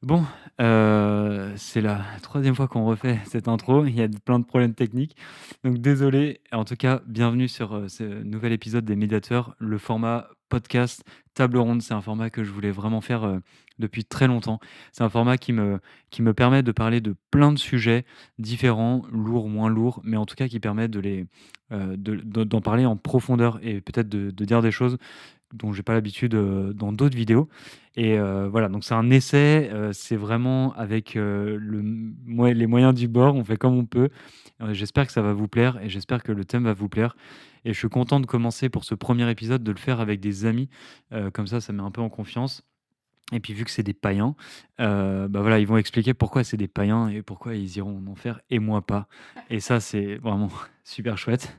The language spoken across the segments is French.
Bon, c'est la troisième fois qu'on refait cette intro. Il y a plein de problèmes techniques, donc désolé. En tout cas, bienvenue sur, ce nouvel épisode des Médiateurs. Le format podcast table ronde, c'est un format que je voulais vraiment faire, depuis très longtemps. C'est un format qui me permet de parler de plein de sujets différents, lourds, moins lourds, mais en tout cas qui permet d'en parler en profondeur et peut-être de dire des choses dont j'ai pas l'habitude, dans d'autres vidéos et voilà, donc c'est un essai, c'est vraiment avec, les moyens du bord, on fait comme on peut. J'espère que ça va vous plaire et j'espère que le thème va vous plaire et je suis content de commencer pour ce premier épisode, de le faire avec des amis, comme ça met un peu en confiance et puis vu que c'est des païens, bah, voilà, ils vont expliquer pourquoi c'est des païens et pourquoi ils iront en enfer et moi pas et ça, c'est vraiment super chouette.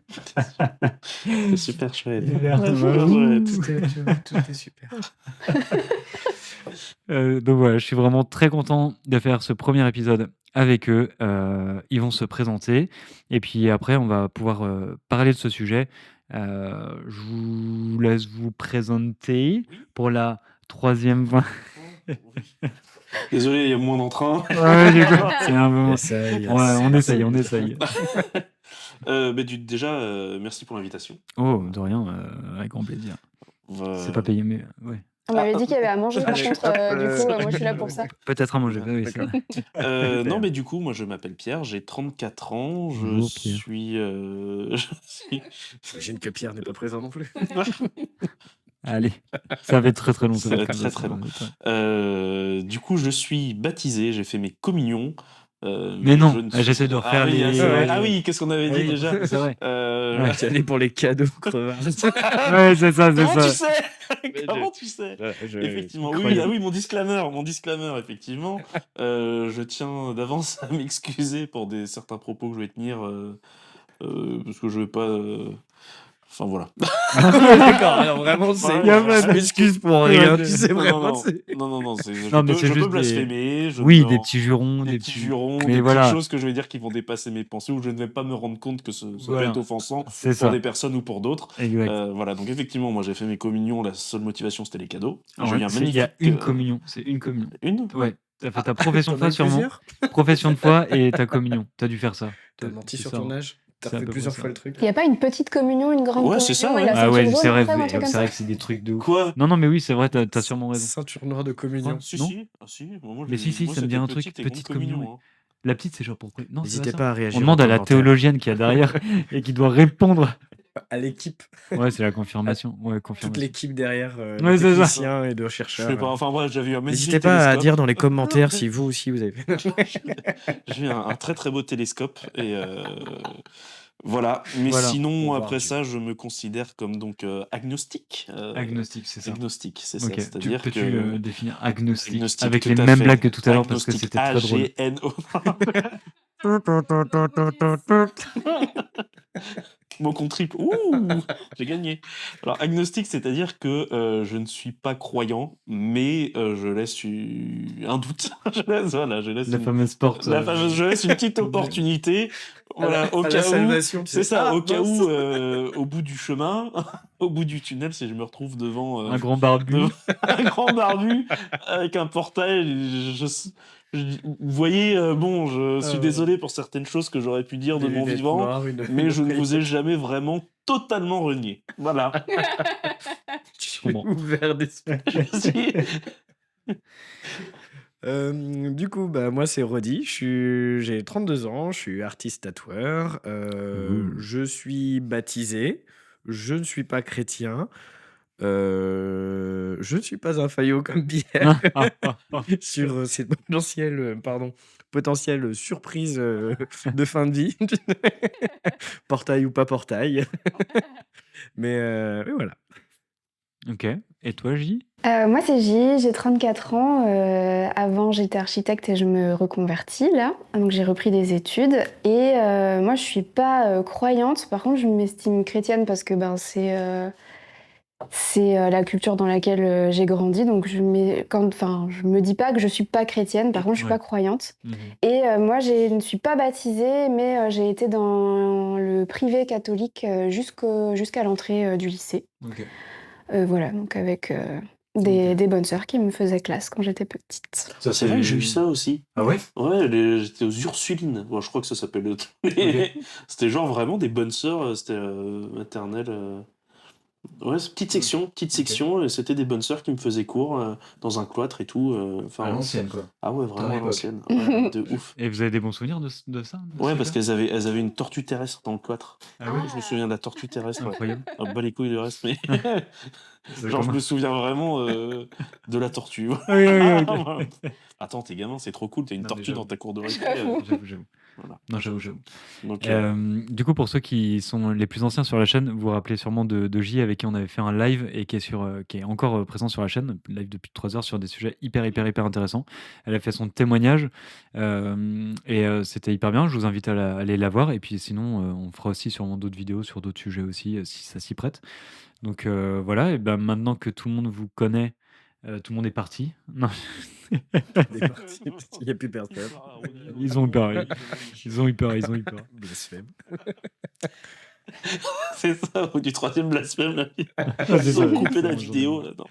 C'est super chouette. Il a l'air de Super chouette. Tout est super. Donc voilà, je suis vraiment très content de faire ce premier épisode avec eux. Ils vont se présenter et puis après on va pouvoir, parler de ce sujet. Je vous laisse vous présenter Oui. pour la troisième fois. Désolé, il y a moins d'entrain. Ouais, du coup, c'est un peu... Essaye, Ouais, on essaye. Déjà, merci pour l'invitation. Oh, de rien, avec grand plaisir. C'est pas payé, mais ouais. On m'avait dit qu'il y avait à manger, par contre, du coup, moi je suis là pour ça. Peut-être à manger, oui, c'est vrai. Non, mais du coup, moi je m'appelle Pierre, j'ai 34 ans, Bonjour, Pierre. J'imagine que Pierre n'est pas présent non plus. Allez, ça va être très très long. Ça va être très très long. Du coup, je suis baptisé, j'ai fait mes communions. Mais non, je ne suis- j'essaie de refaire ah, oui, les... c'est vrai. Ouais. Ah oui, qu'est-ce qu'on avait dit Oui, déjà? c'est vrai. Ouais, tu allais pour les cadeaux crevards. Ouais, c'est ça, c'est Comment tu ça. sais? Comment tu sais? Effectivement, oui, mon disclaimer, effectivement. Je tiens d'avance à m'excuser pour certains propos que je vais tenir, parce que je vais pas... Enfin, voilà. D'accord, alors vraiment, c'est. Y a pas Je de- m'excuse pour rien, Ouais, tu sais, vraiment. Non, Non, mais c'est je peux juste blasphémer, Oui, des petits jurons, des petits jurons, Mais des voilà. petites choses que je vais dire qui vont dépasser mes pensées, ou je ne vais pas me rendre compte que ça Voilà. peut être offensant C'est pour ça. des personnes ou pour d'autres. Exact. Voilà, donc effectivement, moi j'ai fait mes communions, la seule motivation c'était les cadeaux. Alors, J'ai eu un il y a magnifique... une communion, c'est une communion. Une? Ouais, t'as fait ta profession de T'en as foi sûrement. plusieurs? Profession de foi et ta communion. T'as dû faire ça. T'as menti C'est sur ça, ton hein. âge? T'as C'est à fait peu plusieurs près fois ça. le truc? Il n'y a pas une petite communion, une grande Ouais, communion c'est ça, et ouais. la Ah ceinture ouais, jaune c'est vrai, après, ou un truc comme c'est ça vrai que c'est des trucs de ouf. Quoi? Non, mais oui, c'est vrai, t'as sûrement raison. Ceinture noire de communion. Si, Non si. Ah si, moi, Mais si, moi, ça me dit c'était un truc, petite et grande petite communion. communion, hein. La petite, c'est genre pourquoi? Non, c'est N'hésitez ça. pas à réagir. On demande en à la commentaire. théologienne qui est derrière et qui doit répondre. À l'équipe. Ouais, c'est la confirmation. Ouais, Toute confirmation. l'équipe derrière, Ouais, de c'est ça. techniciens et de Je chercheurs. sais pas, enfin bref, j'avais eu un magnifique N'hésitez pas à télescope. dire dans les commentaires si vous aussi vous avez fait. J'ai eu un très très beau télescope et voilà. Mais Voilà. sinon, Pour voir après Dieu. ça, je me considère comme donc agnostique. Agnostique, c'est ça. Agnostique, c'est Ok. ça. C'est-à-dire Peux-tu que définir agnostique, agnostique, avec tout les à mêmes fait. blagues que tout à l'heure parce que Agnostique, c'était très drôle. A-G-N-O. Mot contre triple. Ouh, j'ai gagné. Alors, agnostique, c'est-à-dire que je ne suis pas croyant, mais je laisse un doute. Je laisse La fameuse porte. je laisse une petite opportunité. Voilà, au À cas la où. salvation. tu C'est sais. ça, Ah, au cas mince. où, au bout du chemin, au bout du tunnel, si je me retrouve devant Un grand barbu. un grand barbu avec un portail. Vous voyez, bon, je suis désolé pour certaines choses que j'aurais pu dire de Des mon lunettes vivant, noires, mais je ne vous ai oreillette. jamais vraiment totalement renié. Voilà. Je suis ouvert d'esprit. Du coup, bah, moi, c'est Rodi. J'ai 32 ans, je suis artiste tatoueur. Je suis baptisé. Je ne suis pas chrétien. Je ne suis pas un faillot comme Pierre sur cette potentielle surprise de fin de vie. Portail ou pas portail. Mais voilà. Ok. Et toi, J? Moi, c'est J, j'ai 34 ans. Avant, j'étais architecte et je me reconvertis là. Donc, j'ai repris des études. Et moi, je suis pas croyante. Par contre, je m'estime chrétienne parce que c'est la culture dans laquelle j'ai grandi. Donc, je me dis pas que je suis pas chrétienne. Par contre, je suis pas croyante. Et moi, je ne suis pas baptisée, mais j'ai été dans le privé catholique jusqu'à l'entrée du lycée. Ok. Voilà, donc avec Des bonnes sœurs qui me faisaient classe quand j'étais petite. Ça, c'est vrai que j'ai eu ça aussi. Ah ouais? Ouais, j'étais aux Ursulines. Bon, je crois que ça s'appelle. C'était genre vraiment des bonnes sœurs. C'était maternelle. Ouais, c'est petite section, et c'était des bonnes sœurs qui me faisaient cours dans un cloître et tout. À l'ancienne, quoi. Ah ouais, Dans vraiment à l'époque. l'ancienne. Ouais, de ouf. Et vous avez des bons souvenirs de ça? Ouais, parce qu'elles avaient une tortue terrestre dans le cloître. Ah oui? Je me souviens de la tortue terrestre. Ouais. Incroyable. Ah, bah les couilles le reste, mais C'est genre je comment? me souviens vraiment de la tortue. Oui, ok. Attends, t'es gamin, c'est trop cool, t'as une Non, mais tortue dans j'avoue. ta cour de récré. J'avoue. Voilà. Non, j'avoue. Donc, Du coup, pour ceux qui sont les plus anciens sur la chaîne, vous vous rappelez sûrement de J avec qui on avait fait un live et qui est encore présent sur la chaîne, live depuis 3 heures sur des sujets hyper intéressants. Elle a fait son témoignage et c'était hyper bien. Je vous invite à aller la voir. Et puis sinon, on fera aussi sûrement d'autres vidéos sur d'autres sujets aussi, si ça s'y prête. Donc voilà, et ben maintenant que tout le monde vous connaît, tout le monde est parti. Non, Il est parti, il n'y a plus personne. ils ont eu peur. Ils ont eu peur. Blasphème. c'est ça, au bout du troisième blasphème, là. c'est Ils ont ça, coupé c'est la ça, vidéo. Là, non.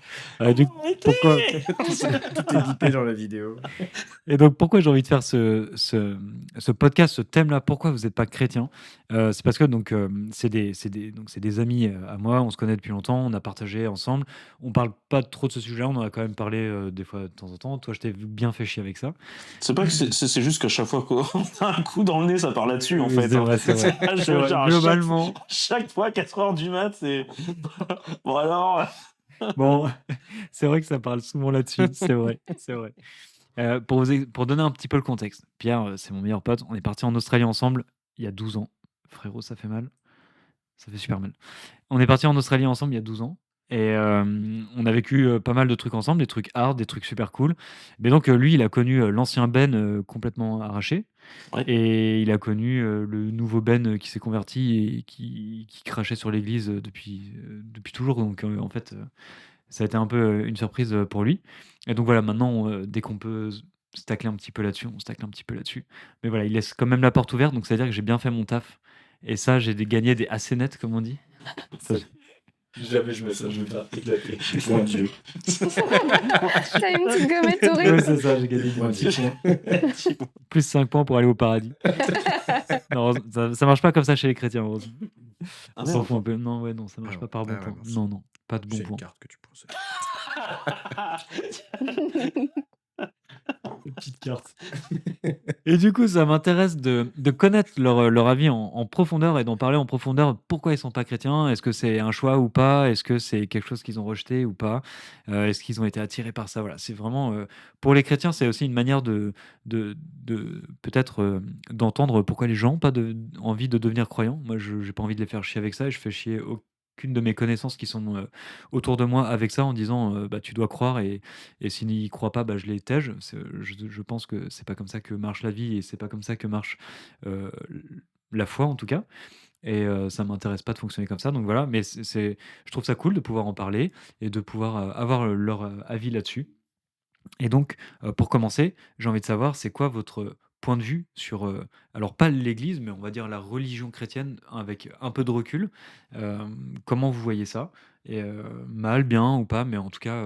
Pourquoi Tout est bipé dans la vidéo. Et donc, pourquoi j'ai envie de faire ce podcast, ce thème-là? Pourquoi vous n'êtes pas chrétien? C'est parce que donc c'est des amis à moi. On se connaît depuis longtemps. On a partagé ensemble. On parle pas trop de ce sujet-là. On en a quand même parlé des fois de temps en temps. Toi, je t'ai bien fait chier avec ça. C'est pas que c'est juste qu'à chaque fois qu'on a un coup dans le nez, ça part là-dessus, en Oui, fait. c'est vrai, c'est vrai. C'est vrai. Genre, Globalement, chaque fois, 4h du mat, c'est. Bon, alors. bon, c'est vrai que ça parle souvent là-dessus. C'est vrai. Pour donner un petit peu le contexte, Pierre, c'est mon meilleur pote. On est parti en Australie ensemble il y a 12 ans. Frérot, ça fait mal. Ça fait super mal. On est parti en Australie ensemble il y a 12 ans et on a vécu, pas mal de trucs ensemble, des trucs hard, des trucs super cool. Mais donc lui, il a connu, l'ancien Ben, complètement arraché Ouais. et il a connu, le nouveau Ben, qui s'est converti et qui crachait sur l'église, depuis toujours. Donc en fait, ça a été un peu, une surprise, pour lui et donc voilà, maintenant, dès qu'on peut se tacler un petit peu là-dessus, on se tacle un petit peu là-dessus. Mais voilà, il laisse quand même la porte ouverte, donc ça veut dire que j'ai bien fait mon taf et ça, j'ai gagné des assez nets, comme on dit. Ça, Jamais je me ça, je vais pas éclater. Mon Dieu. T'as une petite gommette ouais, horrible. c'est ça, j'ai gagné Un petit point. plus 5 points pour aller au paradis. Non, ça marche pas comme ça chez les chrétiens, heureusement. Ah, On s'en merde. fout un peu. Non, ouais, non, ça marche Ah pas par bon ouais, point. non, Non, pas de bon C'est une point. carte que tu possèdes. Petite carte. Et du coup, ça m'intéresse de connaître leur avis en profondeur et d'en parler en profondeur. Pourquoi ils sont pas chrétiens? Est-ce que c'est un choix ou pas? Est-ce que c'est quelque chose qu'ils ont rejeté ou pas? Est-ce qu'ils ont été attirés par ça? Voilà, c'est vraiment pour les chrétiens, c'est aussi une manière de peut-être d'entendre pourquoi les gens n'ont pas envie de devenir croyants. Moi, je n'ai pas envie de les faire chier avec ça et je fais chier aucune de mes connaissances qui sont autour de moi avec ça en disant bah, tu dois croire et s'ils n'y croient pas, bah, je les tège. Je pense que c'est pas comme ça que marche la vie et c'est pas comme ça que marche euh, la foi en tout cas. Et ça m'intéresse pas de fonctionner comme ça. Donc voilà, mais je trouve ça cool de pouvoir en parler et de pouvoir avoir leur avis là-dessus. Et donc, pour commencer, j'ai envie de savoir, c'est quoi votre point de vue sur, alors pas l'Église, mais on va dire la religion chrétienne avec un peu de recul. Comment vous voyez ça? Et mal, bien ou pas, mais en tout cas,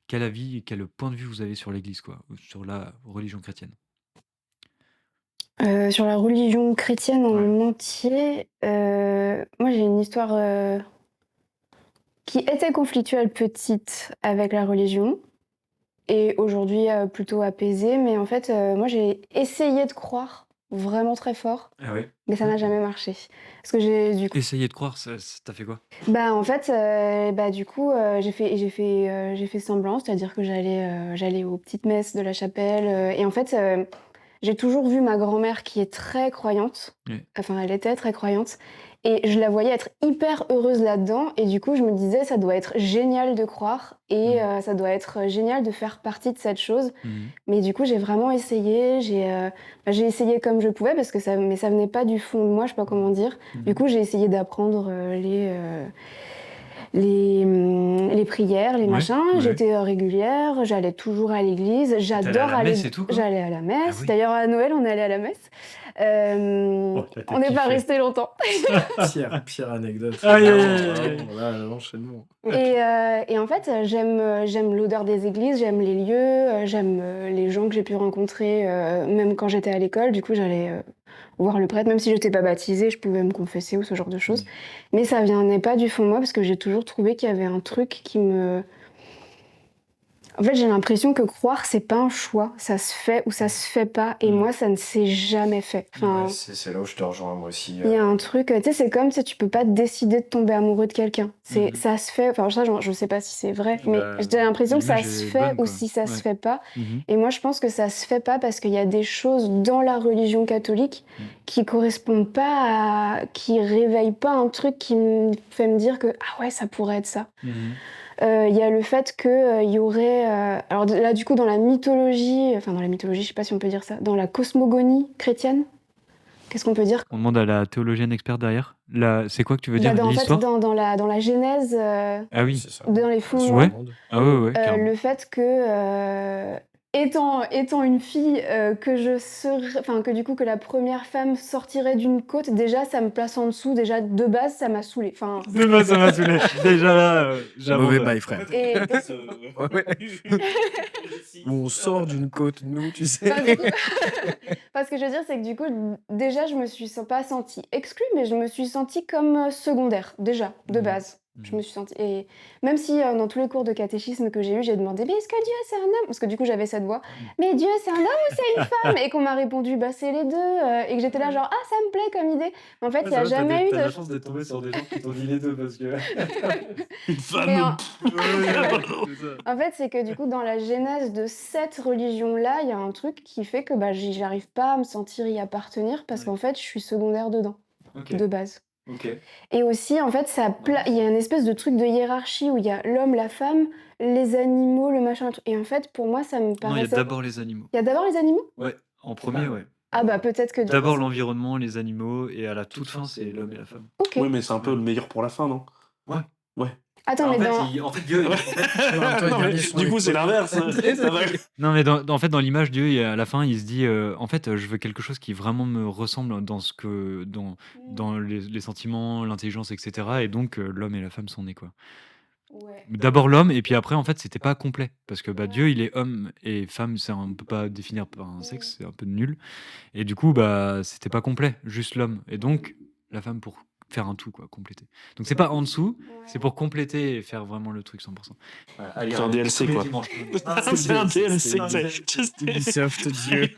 quel avis et quel point de vue vous avez sur l'Église, quoi, sur la religion chrétienne? Sur la religion chrétienne en Ouais. entier, moi j'ai une histoire qui était conflictuelle petite avec la religion et aujourd'hui plutôt apaisée. Mais en fait, moi j'ai essayé de croire vraiment très fort, Ah ouais? mais ça n'a jamais marché. Parce que j'ai Essayer de croire, t'as fait quoi? bah, en fait, du coup, j'ai fait semblant, c'est-à-dire que j'allais aux petites messes de la chapelle, et en fait, j'ai toujours vu ma grand-mère qui est très croyante, Ouais. enfin elle était très croyante et je la voyais être hyper heureuse là-dedans et du coup je me disais: «Ça doit être génial de croire et ça doit être génial de faire partie de cette chose». Mmh. Mais du coup j'ai vraiment essayé, j'ai essayé comme je pouvais parce que ça venait pas du fond de moi, je sais pas comment dire. Du coup j'ai essayé d'apprendre, les prières, les Ouais, machins. ouais. J'étais régulière, j'allais toujours à l'église. T'allais à J'adore la aller. messe et tout, quoi? J'allais à la Ah messe. oui. D'ailleurs, à Noël, on est allé à la messe. Oh, là, t'as On n'est pas kiffé. resté longtemps. Pire anecdote. Aïe, aïe, Vraiment, aïe, aïe. vraiment, là, l'enchaînement. Et en fait, j'aime l'odeur des églises, j'aime les lieux, j'aime les gens que j'ai pu rencontrer, même quand j'étais à l'école. Du coup, j'allais voir le prêtre, même si j'étais pas baptisée, je pouvais me confesser ou ce genre de choses. Mais ça venait pas du fond de moi parce que j'ai toujours trouvé qu'il y avait un truc qui me... En fait, j'ai l'impression que croire, c'est pas un choix. Ça se fait ou ça se fait pas. Et moi, ça ne s'est jamais fait. Enfin, Ouais, c'est là où je te rejoins, moi aussi. il y a un truc, tu sais, c'est comme si tu peux pas décider de tomber amoureux de quelqu'un. Ça se fait, enfin, ça, je sais pas si c'est vrai, mais Bah, j'ai l'impression que ça l'image se est fait bonne, ou quoi. si ça se Ouais. fait pas. Mhm. Et moi, je pense que ça se fait pas parce qu'il y a des choses dans la religion catholique qui correspondent pas à... qui réveillent pas un truc qui me fait me dire que, ah ouais, ça pourrait être ça. Mhm. Il y a le fait que il y aurait... alors là, du coup, dans la mythologie, je sais pas si on peut dire ça, dans la cosmogonie chrétienne, qu'est-ce qu'on peut dire? On demande à la théologienne experte derrière. C'est quoi que tu veux Bah, dire? en fait, L'histoire? dans la Genèse, Ah oui. C'est ça. dans les Ouais. fondements, Ah ouais, carrément. le fait que, étant une fille, que du coup, que la première femme sortirait d'une côte, déjà, ça me place en dessous. Déjà, de base, ça m'a saoulée. Enfin, Demain, ça m'a saoulé. Déjà là, Mauvais j'abandonne. bail, frère. et... Ouais. Où on sort d'une côte, nous, tu sais. Enfin, du coup, enfin, ce que je veux dire, c'est que du coup, déjà, je me suis pas sentie exclue, mais je me suis sentie comme secondaire, déjà, de base. Je me suis sentie... Et même si dans tous les cours de catéchisme que j'ai eu, j'ai demandé mais est-ce que Dieu c'est un homme? Parce que du coup j'avais cette voix, mais Dieu c'est un homme ou c'est une femme? Et qu'on m'a répondu bah c'est les deux, et que j'étais là genre ah ça me plaît comme idée. Mais en fait il n'y a jamais eu de... chance d'être tombé sur des gens qui t'ont dit les deux parce que. Une Mais femme. en fait c'est que du coup dans la genèse de cette religion-là, il y a un truc qui fait que bah, j'arrive pas à me sentir y appartenir parce qu'en fait je suis secondaire dedans, de base. Ok. Et aussi, en fait, il y a une espèce de truc de hiérarchie où il y a l'homme, la femme, les animaux, le machin, le truc. Et en fait, pour moi, ça me Non, il y a paraissait... d'abord les animaux. Il y a d'abord les animaux? Ouais, en premier, ouais. Ah bah peut-être que... D'abord l'environnement, les animaux, et à la toute fin, c'est l'homme et la femme. Ok. Ouais, mais c'est un peu le meilleur pour la fin, non? Ouais. Ouais. Attends, mais en fait, Dieu. Non, mais du coup, c'est l'inverse. Ça va. Non, mais en fait, dans l'image, Dieu, à la fin, il se dit en fait, je veux quelque chose qui vraiment me ressemble dans les sentiments, l'intelligence, etc. Et donc, l'homme et la femme sont nés, quoi. Ouais. D'abord l'homme, et puis après, en fait, c'était pas complet. Parce que bah, Dieu, il est homme, et femme, on ne peut pas définir par un sexe, c'est un peu nul. Et du coup, bah, c'était pas complet, juste l'homme. Et donc, la femme pour faire un tout, quoi, compléter. Donc, c'est pas en dessous, c'est pour compléter et faire vraiment le truc 100%. Voilà, allez, C'est un DLC, quoi. C'est un DLC. Ubisoft, Dieu.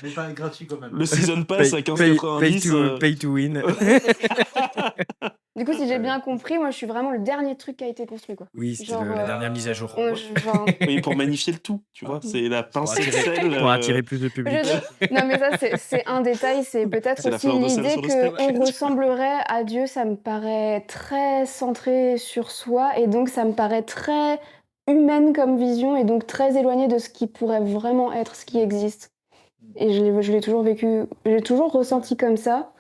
Mais pas gratuit quand même. Le Season Pass à 15,90. Pay to win. Du coup, si j'ai bien compris, moi, je suis vraiment le dernier truc qui a été construit, quoi. Oui, c'était Genre, la dernière mise à jour. Oui, pour magnifier le tout, tu vois. C'est la pincée de sel. Pour attirer plus de public. Non, mais ça, c'est un détail. C'est peut-être C'est la aussi fleur de sel l'idée sur le steak. qu'on ressemblerait à Dieu. Ça me paraît très centré sur soi. Et donc, ça me paraît très humaine comme vision. Et donc, très éloigné de ce qui pourrait vraiment être ce qui existe. Et je l'ai toujours vécu, j'ai toujours ressenti comme ça.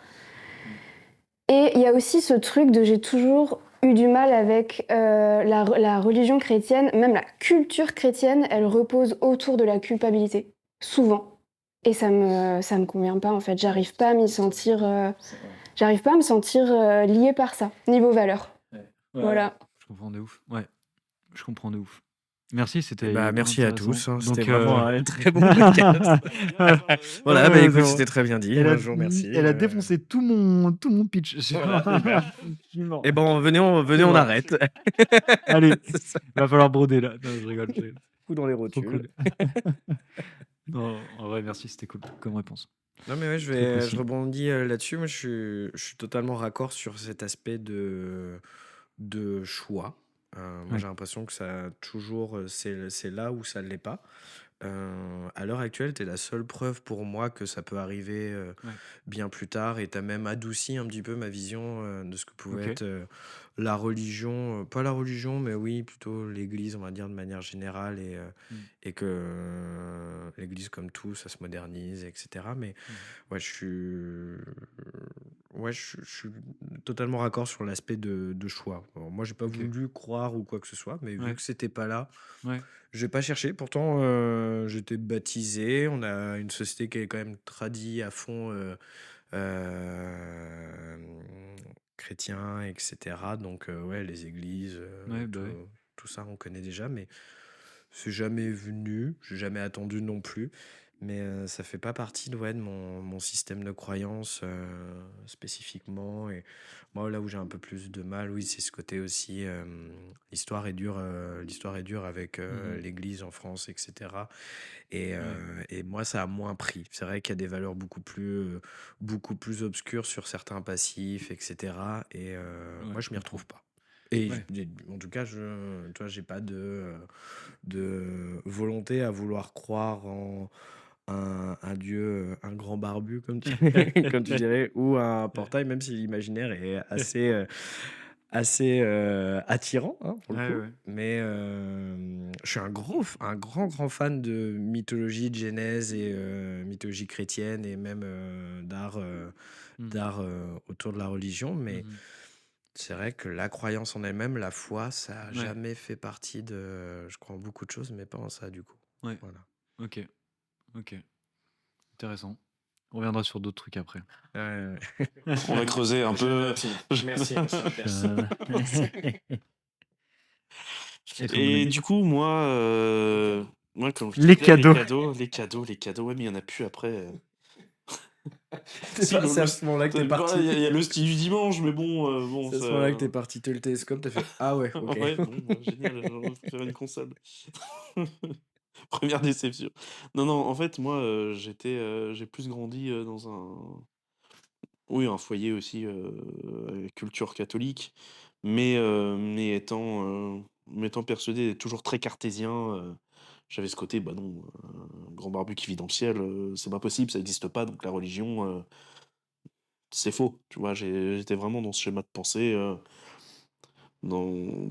Et il y a aussi ce truc de j'ai toujours eu du mal avec la religion chrétienne, même la culture chrétienne, elle repose autour de la culpabilité, souvent. Et ça me convient pas en fait, j'arrive pas à m'y sentir, liée par ça, niveau valeur. Ouais. Voilà. Je comprends de ouf. Ouais, je comprends de ouf. Merci, c'était. Merci à intéressant. tous. Hein, Donc, c'était vraiment un très bon podcast. Voilà, bah écoute, c'était très bien dit. Elle Je vous remercie. Elle a défoncé tout mon pitch. Et bon, venez, on arrête. Allez, va falloir broder là. Non, je rigole. Coup dans les Trop rotules. cool. Non, en vrai, merci, c'était cool comme réponse. Non, mais ouais, Très précis. je rebondis là-dessus. Moi, je suis totalement raccord sur cet aspect de choix. Moi, Ouais. j'ai l'impression que ça toujours, c'est là où ça ne l'est pas. À l'heure actuelle, tu es la seule preuve pour moi que ça peut arriver Ouais. bien plus tard, et tu as même adouci un petit peu ma vision de ce que pouvait Ok. être la religion, pas la religion, mais oui, plutôt l'Église, on va dire de manière générale, et que l'Église, comme tout, ça se modernise, etc. Mais ouais, ouais, je suis totalement raccord sur l'aspect de choix. Alors moi, j'ai pas OK. voulu croire ou quoi que ce soit, mais vu Ouais, que c'était pas là, ouais. j'ai pas cherché. Pourtant, j'étais baptisé. On a une société qui est quand même tradie à fond, chrétien, etc. Donc, ouais, les églises, Ouais, bah, ouais. tout ça, on connaît déjà, mais c'est jamais venu. J'ai jamais attendu non plus. Mais ça fait pas partie ouais, de mon système de croyance spécifiquement. Et moi, là où j'ai un peu plus de mal, oui, c'est ce côté aussi. L'histoire est dure avec Mmh. l'Église en France, etc. Et, Ouais, et moi, ça a moins pris. C'est vrai qu'il y a des valeurs beaucoup plus obscures sur certains passifs, etc. Et ouais, moi, je je m'y comprends. retrouve pas. Et Ouais. en tout cas, tu vois, j'ai pas de volonté à vouloir croire en un dieu, un grand barbu, comme tu, comme tu dirais, ou un portail, même si l'imaginaire est assez attirant, hein, pour le Ouais, coup. ouais. Mais je suis un grand fan de mythologie, de Genèse et mythologie chrétienne et même Mmh. d'art autour de la religion. Mais Mmh. c'est vrai que la croyance en elle-même, la foi, ça n'a Ouais, jamais fait partie de. Je crois en beaucoup de choses, mais pas en ça, du coup. ouais. Voilà. OK, OK. Intéressant. On reviendra sur d'autres trucs après. Ouais, On va creuser un Je peu. note. Merci, monsieur Merci. Et toi, mon Et ami? du coup, moi, comme je Les disais, cadeaux. les cadeaux, ouais, mais il y en a plus après. C'est Si, à ce moment-là que t'es bah, parti. il y a le style du dimanche, mais bon, C'est à ce moment-là que t'es parti te le télescope, t'as fait ah ouais, ok. Ouais, bon, bah, génial, je vais faire une console. Première déception. Non, non, en fait, moi, j'ai plus grandi dans un foyer aussi avec culture catholique, mais étant persuadé, toujours très cartésien. J'avais ce côté, bah non, un grand barbu qui vit dans le ciel, c'est pas possible, ça n'existe pas, donc la religion, c'est faux. Tu vois, j'étais vraiment dans ce schéma de pensée, dans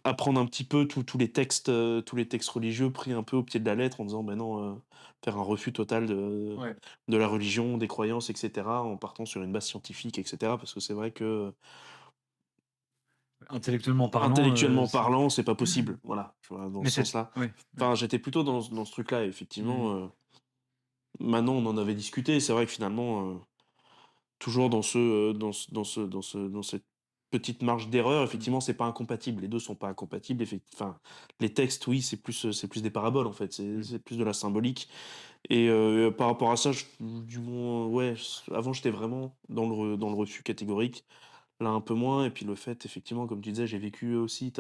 apprendre un petit peu tous les textes religieux pris un peu au pied de la lettre en disant, ben non, faire un refus total Ouais. de la religion, des croyances, etc., en partant sur une base scientifique, etc., parce que c'est vrai que Intellectuellement parlant, intellectuellement c'est parlant, c'est pas possible, voilà, tu vois, dans mais ce c'est sens-là. ouais, ouais. Enfin, j'étais plutôt dans ce truc-là, Mmh. effectivement. Maintenant, on en avait discuté, c'est vrai que finalement, toujours dans cette petite marge d'erreur, Mmh. effectivement, c'est pas incompatible. Les 2 sont pas incompatibles, enfin, les textes, oui, c'est plus des paraboles, en fait, c'est Mmh. c'est plus de la symbolique et par rapport à ça, du moins, ouais, avant, j'étais vraiment dans le refus catégorique, là, un peu moins et puis le fait, effectivement, comme tu disais, j'ai vécu aussi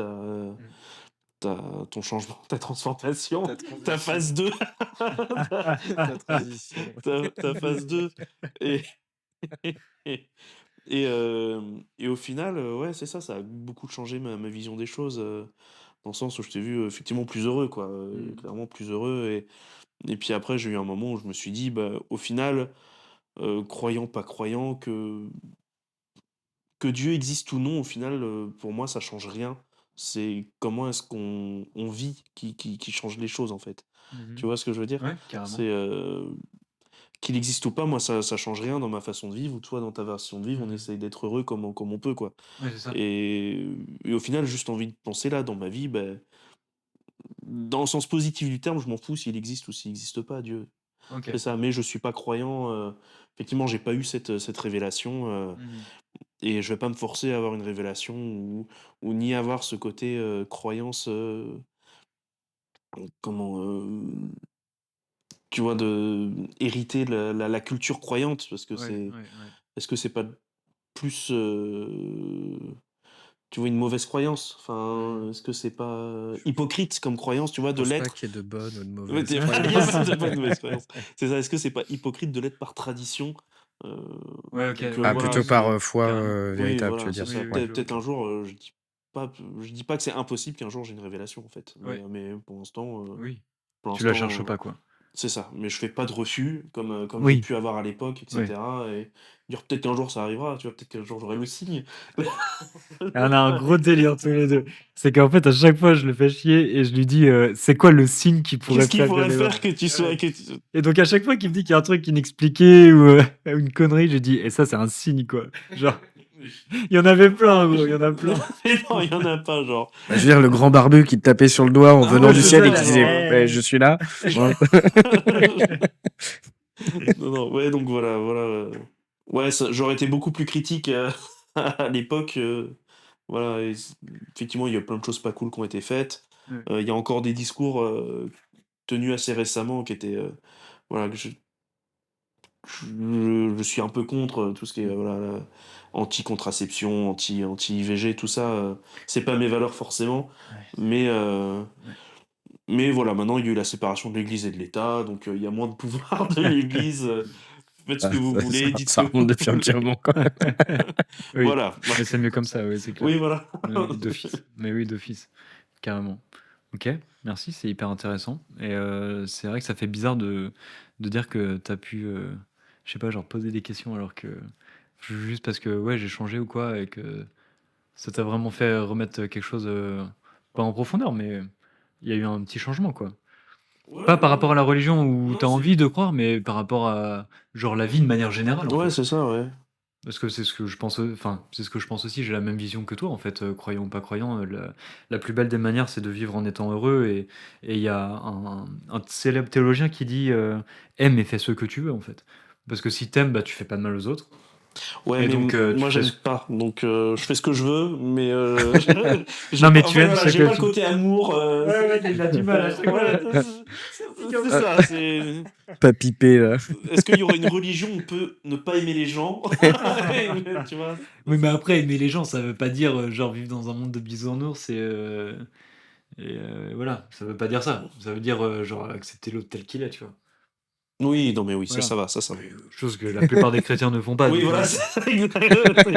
Mm. ton changement, ta transformation, Ta ta transition. phase 2, Ta transition. ta phase 2 et et au final, ouais, c'est ça, ça a beaucoup changé ma vision des choses, dans le sens où je t'ai vu, effectivement plus heureux, quoi, Mmh. clairement plus heureux et puis après, j'ai eu un moment où je me suis dit: «Bah, au final, croyant, pas croyant, que Dieu existe ou non, au final, pour moi, ça change rien. C'est comment est-ce qu'on vit qui change les choses, en fait». Mmh. Tu vois ce que je veux dire? Ouais, carrément. C'est, qu'il existe ou pas, moi, ça change rien dans ma façon de vivre ou toi, dans ta version de vivre, on Mmh. essaye d'être heureux comme on peut, quoi. Ouais, c'est ça. Et au final, juste envie de penser là, dans ma vie, ben dans le sens positif du terme, je m'en fous s'il existe ou s'il existe pas, Dieu. C'est OK. ça, mais je suis pas croyant, effectivement, j'ai pas eu cette révélation, Mmh. et je vais pas me forcer à avoir une révélation ou ni avoir ce côté, croyance, comment, tu vois, de hériter de la culture croyante parce que Ouais, c'est ouais, ouais. est-ce que c'est pas plus, tu vois, une mauvaise croyance? Enfin, Mmh. est-ce que c'est pas Je hypocrite comme croyance, tu vois, de pense pas l'être? qu'il y ait de bonnes ou de Ouais, mauvaises tu il y a croyances. pas de mauvaise croyance. C'est ça, est-ce que c'est pas hypocrite de l'être par tradition? Heu, Ouais, OK, donc Ah, oui, voilà, plutôt oui, par c'est foi carrément. oui, véritable, tu veux voilà, c'est dire. Oui, ça. oui, Ouais, je Peut-être OK. un jour, je dis pas que c'est impossible qu'un jour j'ai une révélation, en fait, Ouais, mais oui. pour Tu la l'instant, cherches pas, quoi. C'est ça, mais je fais pas de refus comme j'ai Oui, pu avoir à l'époque, et oui. cetera, et dire peut-être qu'un jour ça arrivera, tu vois? Peut-être qu'un jour j'aurai le signe. Et on a un gros délire tous les 2. C'est qu'en fait, à chaque fois, je le fais chier et je lui dis, «C'est quoi le signe qui pourrait Qu'est-ce qu'il faire que pourrait les faire que tu sois ouais. que tu Et donc à chaque fois qu'il me dit qu'il y a un truc inexpliqué ou une connerie, je dis: «Et ça, c'est un signe, quoi». Genre, il y en avait plein, gros, il y en a plein. mais non, il y en a pas, genre. Bah, je veux dire, le grand barbu qui te tapait sur le doigt en Ah venant ouais, du c'est ciel et ça, qui disait genre. ouais, je suis là. Non, non, ouais, donc voilà. Ouais, j'aurais été beaucoup plus critique à l'époque. Voilà, effectivement, il y a plein de choses pas cool qui ont été faites. Ouais. Il y a encore des discours tenus assez récemment qui étaient. Voilà, que je suis un peu contre tout ce qui est voilà, anti-contraception, anti-IVG, tout ça. C'est pas mes valeurs forcément, Ouais. mais, Ouais. mais voilà, maintenant il y a eu la séparation de l'Église et de l'État, donc il y a moins de pouvoir de l'Église. Faites ce que vous voulez, dites ce Ça que remonte vous depuis un petit voulez. moment quand même. Oui, Voilà. mais c'est mieux comme ça, oui, c'est clair. Oui, voilà. Oui, d'office. Mais oui, d'office, carrément. OK, merci, c'est hyper intéressant et c'est vrai que ça fait bizarre de dire que tu as pu, je sais pas, genre poser des questions alors que juste parce que, ouais, j'ai changé ou quoi et que ça t'a vraiment fait remettre quelque chose, pas en profondeur, mais il y a eu un petit changement, quoi. Ouais, Pas par ouais. rapport à la religion où Non, tu as envie de croire, mais par rapport à, genre, la vie de manière générale, en Ouais, fait. c'est ça, ouais. Parce que c'est ce que je pense, enfin, c'est ce que je pense aussi, j'ai la même vision que toi, en fait, croyant ou pas croyant, la plus belle des manières, c'est de vivre en étant heureux et il y a un célèbre théologien qui dit, «Aime et fais ce que tu veux», en fait. Parce que si t'aimes, bah, tu fais pas de mal aux autres Ouais, et mais donc tu moi fais j'aime ce pas, donc je fais ce que je veux, mais non, mais en tu fait, aimes voilà, ce j'ai que pas le tu côté amour. ouais, il a du mal à chaque fois. Ouais, c'est ça. C'est Pas pipé là. est-ce qu'il y aurait une religion où on peut ne pas aimer les gens? Tu vois? Oui, mais après, aimer les gens, ça veut pas dire, genre, vivre dans un monde de bisounours et voilà, ça veut pas dire ça. Ça veut dire, genre, accepter l'autre tel qu'il est, tu vois? Oui, non, mais oui, ça, Voilà. ça va, ça va. Oui, chose que la plupart des chrétiens ne font pas, Oui, du coup. voilà, c'est ça, exact.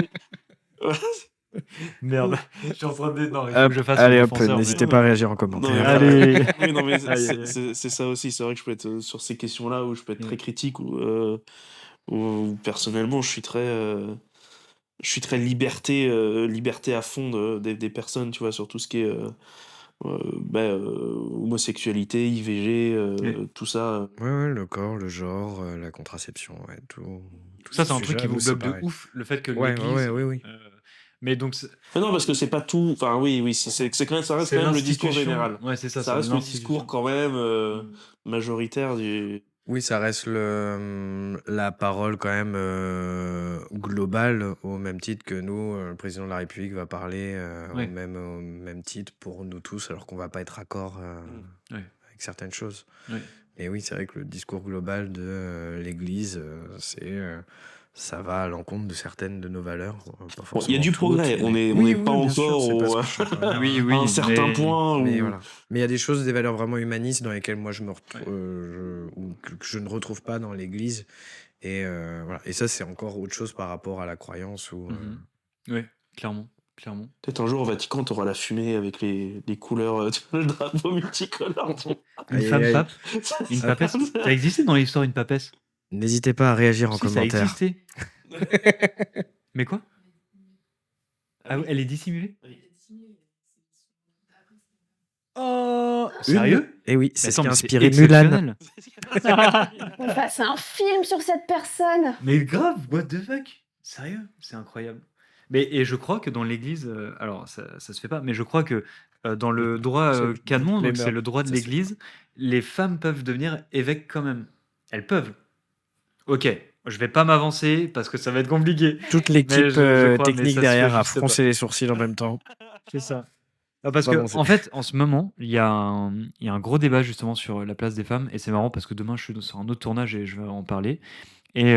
Merde, je suis en train de non, il faut que Hop, je fasse mon allez hop, défenseur, mais n'hésitez pas à réagir en Non, mais commentaire. voilà. allez! Oui, non, mais Aïe, aïe, aïe. c'est ça aussi. C'est vrai que je peux être sur ces questions-là où je peux être très Ouais. critique ou personnellement, je suis très liberté à fond des personnes, tu vois, sur tout ce qui est homosexualité, IVG, Oui. tout ça. Ouais, le corps, le genre, la contraception, ouais, tout Ça, ces c'est un truc sujets-là, qui vous nous, c'est bloque de pareil. ouf, le fait que Ouais, l'Église, oui. mais donc Mais non, parce que c'est pas tout. Enfin, oui, c'est quand même, ça reste c'est quand même le discours l'institution. général. Ouais, c'est ça, Ça c'est reste le discours l'institution. quand même majoritaire du. Oui, ça reste la parole quand même globale, au même titre que nous, le président de la République va parler Ouais. au même titre pour nous tous, alors qu'on va pas être d'accord Ouais. avec certaines choses. Ouais. Et oui, c'est vrai que le discours global de l'Église, ça va à l'encontre de certaines de nos valeurs, pas Bon, il y a forcément du toutes. progrès. On Oui, n'est pas bien sûr, encore c'est pas ce que je suis en train de dire. Oui, à oui, un certain mais point Mais où. voilà. Mais il y a des choses, des valeurs vraiment humanistes dans lesquelles moi je me Ouais. ou que je ne retrouve pas dans l'Église. Et voilà. Et ça, c'est encore autre chose par rapport à la croyance ou. Ouais, clairement, clairement. Peut-être un jour au Vatican, t'auras la fumée avec les couleurs, le drapeau multicolore. Une Aïe, femme aïe, aïe. pape? Une papesse? Ça a existé dans l'histoire une papesse? N'hésitez pas à réagir en Si, ça a commentaire. existé. Mais quoi? Ah oui, elle est dissimulée? Oh! Sérieux? Et oui, Mais c'est ce attends, qui a mais c'est inspiré Mulan. exceptionnel. On fasse un film sur cette personne. Mais grave, what the fuck? Sérieux? C'est incroyable. Mais et je crois que dans l'Église, alors ça se fait pas, mais je crois que, dans le droit, canon, donc c'est le droit de Ça se fait l'Église, les femmes peuvent devenir évêques quand même. Elles peuvent. OK, je vais pas m'avancer parce que ça va être compliqué. Toute Mais l'équipe je crois, mais technique ça se fait derrière a juste pas. froncé les sourcils en même temps. C'est ça. Ah, parce Pas que avancé. en fait, en ce moment, il y a un gros débat justement sur la place des femmes et c'est marrant parce que demain je suis sur un autre tournage et je vais en parler et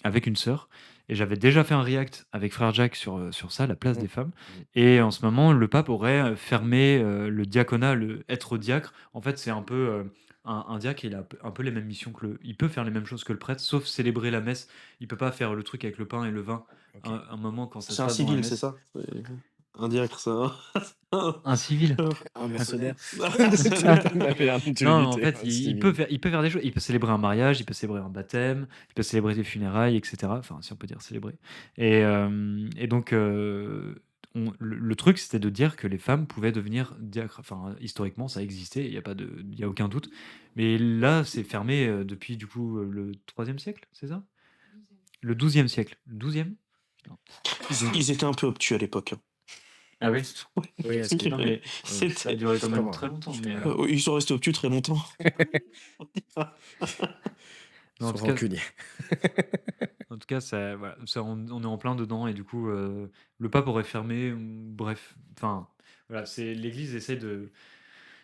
avec une sœur et j'avais déjà fait un react avec Frère Jacques sur ça, la place des femmes et en ce moment, le pape aurait, fermé, le diaconat, être diacre. En fait, c'est un peu, un diacre, il a un peu les mêmes missions il peut faire les mêmes choses que le prêtre, sauf célébrer la messe. Il peut pas faire le truc avec le pain et le vin Ok. un moment quand ça se C'est un passe dans la civil, c'est messe. ça? Un diacre, ça. Un civil. Un mercenaire. Non, en fait, il peut faire des choses. Il peut célébrer un mariage, il peut célébrer un baptême, il peut célébrer des funérailles, etc. Enfin, si on peut dire célébrer. Et donc, le truc, c'était de dire que les femmes pouvaient devenir diacres. Enfin, historiquement, ça existait, il y a aucun doute. Mais là, c'est fermé depuis, du coup, le 3e siècle, c'est ça? Le 12e siècle. Le 12e? Non. Ils étaient un peu obtus à l'époque. Ah oui? Oui, est-ce que... Non, mais ça a duré quand même très longtemps. Mais, Ils sont restés obtus très longtemps. non, en Ils tout sont cas, rancuniers. En tout cas, voilà, on est en plein dedans et du coup, le pape aurait fermé, bref, enfin, voilà, l'Église essaie de,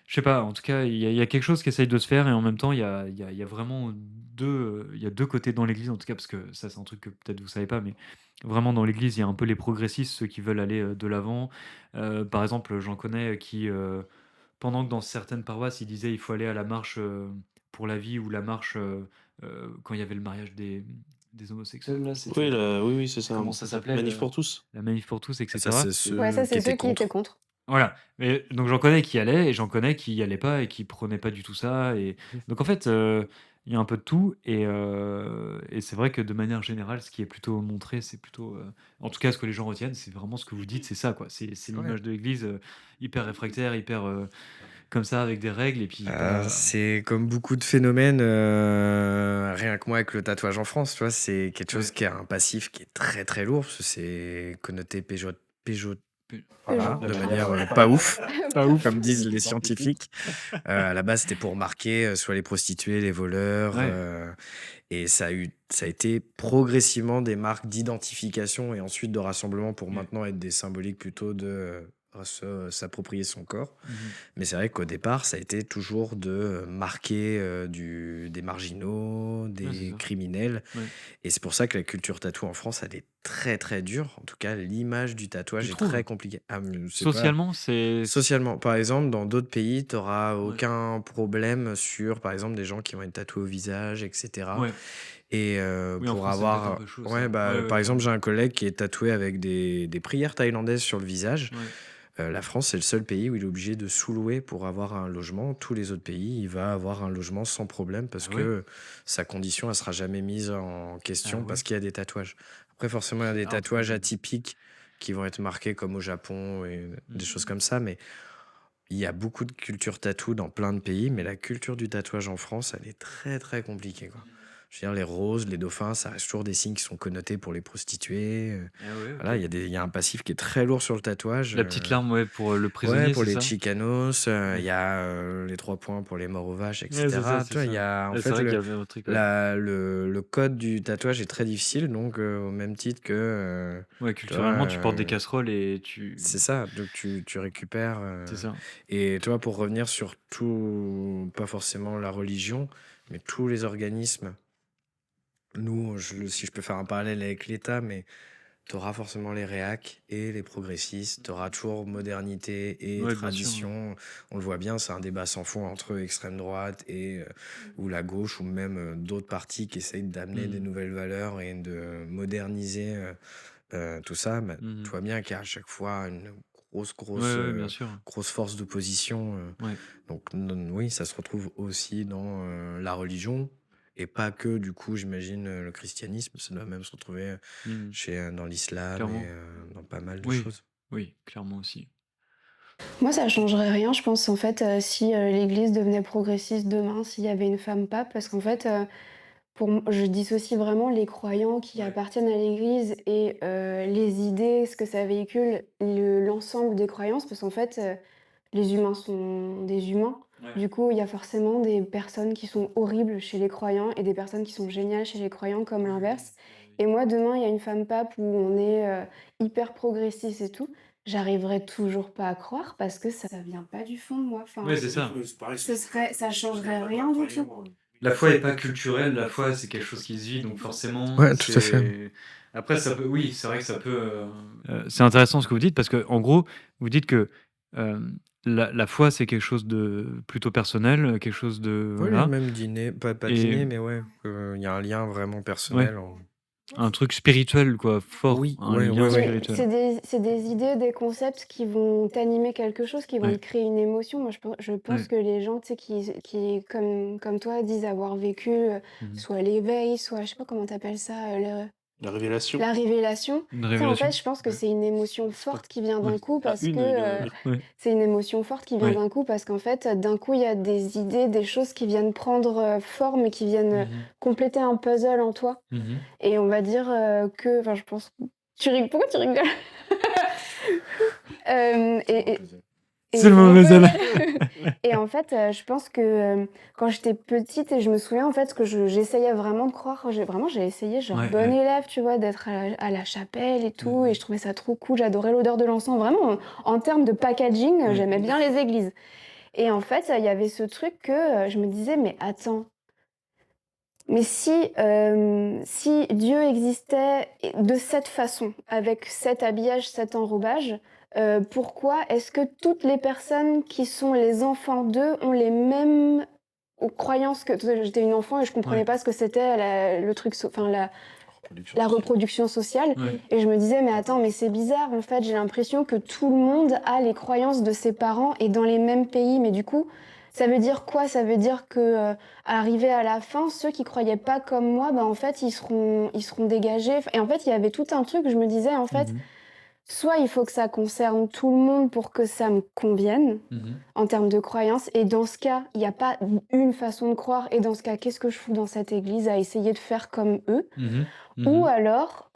je sais pas, en tout cas, il y a quelque chose qui essaye de se faire et en même temps, il y a vraiment il y a deux côtés dans l'Église, en tout cas, parce que ça, c'est un truc que peut-être vous savez pas, mais vraiment dans l'Église, il y a un peu les progressistes, ceux qui veulent aller de l'avant. Par exemple, j'en connais qui, pendant que dans certaines paroisses, ils disaient il faut aller à la marche pour la vie ou la marche quand il y avait le mariage des homosexuels, là, c'était. Oui, c'est ça. Comment ça s'appelait Manif pour tous. La manif pour tous, Ça, etc. c'est Ouais, ça, ceux qui c'est ceux étaient qui étaient contre. contre. Voilà. Mais, donc j'en connais qui y allaient et j'en connais qui y allaient pas et qui prenaient pas du tout ça. Et donc en fait, il y a un peu de tout et c'est vrai que de manière générale, ce qui est plutôt montré, c'est plutôt, en tout cas, ce que les gens retiennent, c'est vraiment ce que vous dites, c'est ça, quoi. C'est Ouais. l'image de l'Église hyper réfractaire, hyper comme ça, avec des règles et puis C'est comme beaucoup de phénomènes, rien que moi avec le tatouage en France, tu vois, c'est quelque chose qui a un passif qui est très très lourd, parce que c'est connoté voilà, de manière pas ouf, comme disent les scientifiques. À la base, c'était pour marquer soit les prostituées, les voleurs, et ça a été progressivement des marques d'identification et ensuite de rassemblement pour maintenant être des symboliques plutôt de s'approprier son corps. Mais c'est vrai qu'au départ, ça a été toujours de marquer des marginaux, c'est des ça. criminels. Ouais. Et c'est pour ça que la culture tatou en France, elle est très très dure. En tout cas, l'image du tatouage Tu est trouves très compliquée. Ah, mais c'est pas... Socialement, c'est. Socialement, par exemple, dans d'autres pays, tu n'auras aucun problème sur, par exemple, des gens qui vont être tatoués au visage, etc. Ouais. Et Oui, en pour France, ça peut être un avoir... peu chaud, Ouais, ça. bah, Ouais, par exemple, j'ai clairement. un collègue qui est tatoué avec des prières thaïlandaises sur le visage. Ouais. La France, c'est le seul pays où il est obligé de sous-louer pour avoir un logement. Tous les autres pays, il va avoir un logement sans problème parce Ah ouais? que sa condition, elle sera jamais mise en question Ah ouais? parce qu'il y a des tatouages. Après, forcément, il y a des C'est un peu. tatouages atypiques qui vont être marqués comme au Japon et des choses comme ça. Mais il y a beaucoup de culture tatou dans plein de pays. Mais la culture du tatouage en France, elle est très, très compliquée, quoi. Je veux dire, les roses, les dauphins, ça reste toujours des signes qui sont connotés pour les prostituées. Ah ouais, Voilà, ok. il y a un passif qui est très lourd sur le tatouage. La petite larme, ouais, pour le Ouais, prisonnier, pour c'est les ça? chicanos, Ouais. il y a les 3 points pour les morts aux vaches, Ouais, c'est ça, etc. c'est Tu vois, il y ça. a en Ouais, c'est fait vrai qu'il y avait un truc, ouais. le code du tatouage est très difficile, donc au même titre que Ouais, tu vois, culturellement, tu portes des casseroles et c'est ça, donc tu récupères. C'est ça. Et tu vois, pour revenir sur tout, pas forcément la religion, mais tous les organismes, nous, si je peux faire un parallèle avec l'État, mais tu auras forcément les réacs et les progressistes, tu auras toujours modernité et Ouais, bien sûr. tradition. On le voit bien, c'est un débat sans fond entre extrême droite et ou la gauche, ou même d'autres partis qui essayent d'amener des nouvelles valeurs et de moderniser tout ça. Mais tu vois bien qu'il y a à chaque fois une Ouais, bien sûr. grosse force d'opposition. Ouais. Donc oui, ça se retrouve aussi dans la religion. Et pas que, du coup, j'imagine, le christianisme, ça doit même se retrouver dans l'islam Clairement. et dans pas mal de Oui, choses. oui, clairement aussi. Moi, ça changerait rien, je pense, en fait, si l'Église devenait progressiste demain, s'il y avait une femme pape, parce qu'en fait, je dissocie vraiment les croyants qui appartiennent à l'Église et les idées, ce que ça véhicule, l'ensemble des croyances, parce qu'en fait, les humains sont des humains. Ouais. Du coup, il y a forcément des personnes qui sont horribles chez les croyants et des personnes qui sont géniales chez les croyants, comme l'inverse. Et moi, demain, il y a une femme pape où on est hyper progressiste et tout. J'arriverai toujours pas à croire parce que ça vient pas du fond de moi. Enfin, Ouais, c'est ça. ça changerait rien du tout. La foi est pas culturelle, la foi c'est quelque chose qui se vit, donc forcément. Ouais, tout à fait. Après, ça peut, oui, c'est vrai que ça peut. C'est intéressant ce que vous dites parce que en gros, vous dites que la foi c'est quelque chose de plutôt personnel, quelque chose de Oui, voilà. même dîner, pas Et- dîner, mais ouais, il y a un lien vraiment personnel. Un truc spirituel, quoi, fort, Oui, un ouais, lien ouais, ouais. Oui, spirituel. c'est des idées, des concepts qui vont t'animer quelque chose, qui vont Ouais, te créer une émotion. Moi, je pense ouais. que les gens, tu sais, qui comme toi, disent avoir vécu Mmh. soit l'éveil, soit, je sais pas comment t'appelles ça, La révélation. la révélation. Une Tu sais, en fait, révélation? je pense que Ouais. c'est une émotion C'est pas forte qui vient Ouais. d'un coup ah, parce une, que Ouais. c'est une émotion forte qui vient Ouais. d'un coup parce qu'en fait, d'un coup, il y a des idées, des choses qui viennent prendre forme et qui viennent Mmh. compléter un puzzle en toi. Mmh. Et on va dire que, enfin, je pense. Pourquoi tu rigoles? Euh, et, et, C'est le c'est mon mauvais puzzle. élève. Et en fait, je pense que quand j'étais petite, et je me souviens en fait que j'essayais vraiment de croire, j'ai essayé, genre Ouais, bonne ouais. élève, tu vois, d'être à la chapelle et tout, Mhm. et je trouvais ça trop cool, j'adorais l'odeur de l'encens, vraiment, en termes de packaging, Ouais. j'aimais bien les églises. Et en fait, il y avait ce truc que je me disais, mais attends, mais si Dieu existait de cette façon, avec cet habillage, cet enrobage, pourquoi est-ce que toutes les personnes qui sont les enfants d'eux ont les mêmes croyances que toi? J'étais une enfant et je comprenais Ouais. pas ce que c'était le truc, enfin la reproduction sociale. Ouais. Et je me disais, mais attends, mais c'est bizarre, en fait, j'ai l'impression que tout le monde a les croyances de ses parents et dans les mêmes pays. Mais du coup, ça veut dire quoi? Ça veut dire que, arrivé à la fin, ceux qui croyaient pas comme moi, bah, en fait, ils seront dégagés. Et en fait, il y avait tout un truc, je me disais, en fait, Mhm. soit il faut que ça concerne tout le monde pour que ça me convienne Mhm. en termes de croyances. Et dans ce cas, il n'y a pas une façon de croire. Et dans ce cas, qu'est-ce que je fous dans cette église à essayer de faire comme eux? Mhm. Ou Mhm. alors,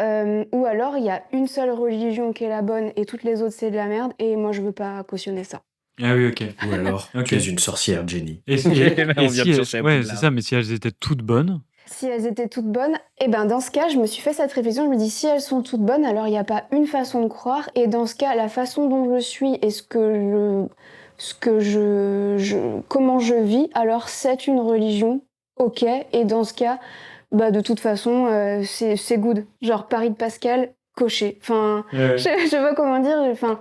il y a une seule religion qui est la bonne et toutes les autres, c'est de la merde. Et moi, je veux pas cautionner ça. Ah oui, ok. Ou alors, Ok. tu es une sorcière, Jenny. Et On vient si de chercher à ouais, c'est Poudlard. ça, mais si elles étaient toutes bonnes. Si elles étaient toutes bonnes, eh ben dans ce cas, je me suis fait cette réflexion. Je me dis, si elles sont toutes bonnes, alors il n'y a pas une façon de croire. Et dans ce cas, la façon dont je suis et comment je vis, alors c'est une religion, ok. Et dans ce cas, bah de toute façon, c'est good. Genre Paris de Pascal, coché. Enfin, Ouais. je sais pas comment dire. Enfin,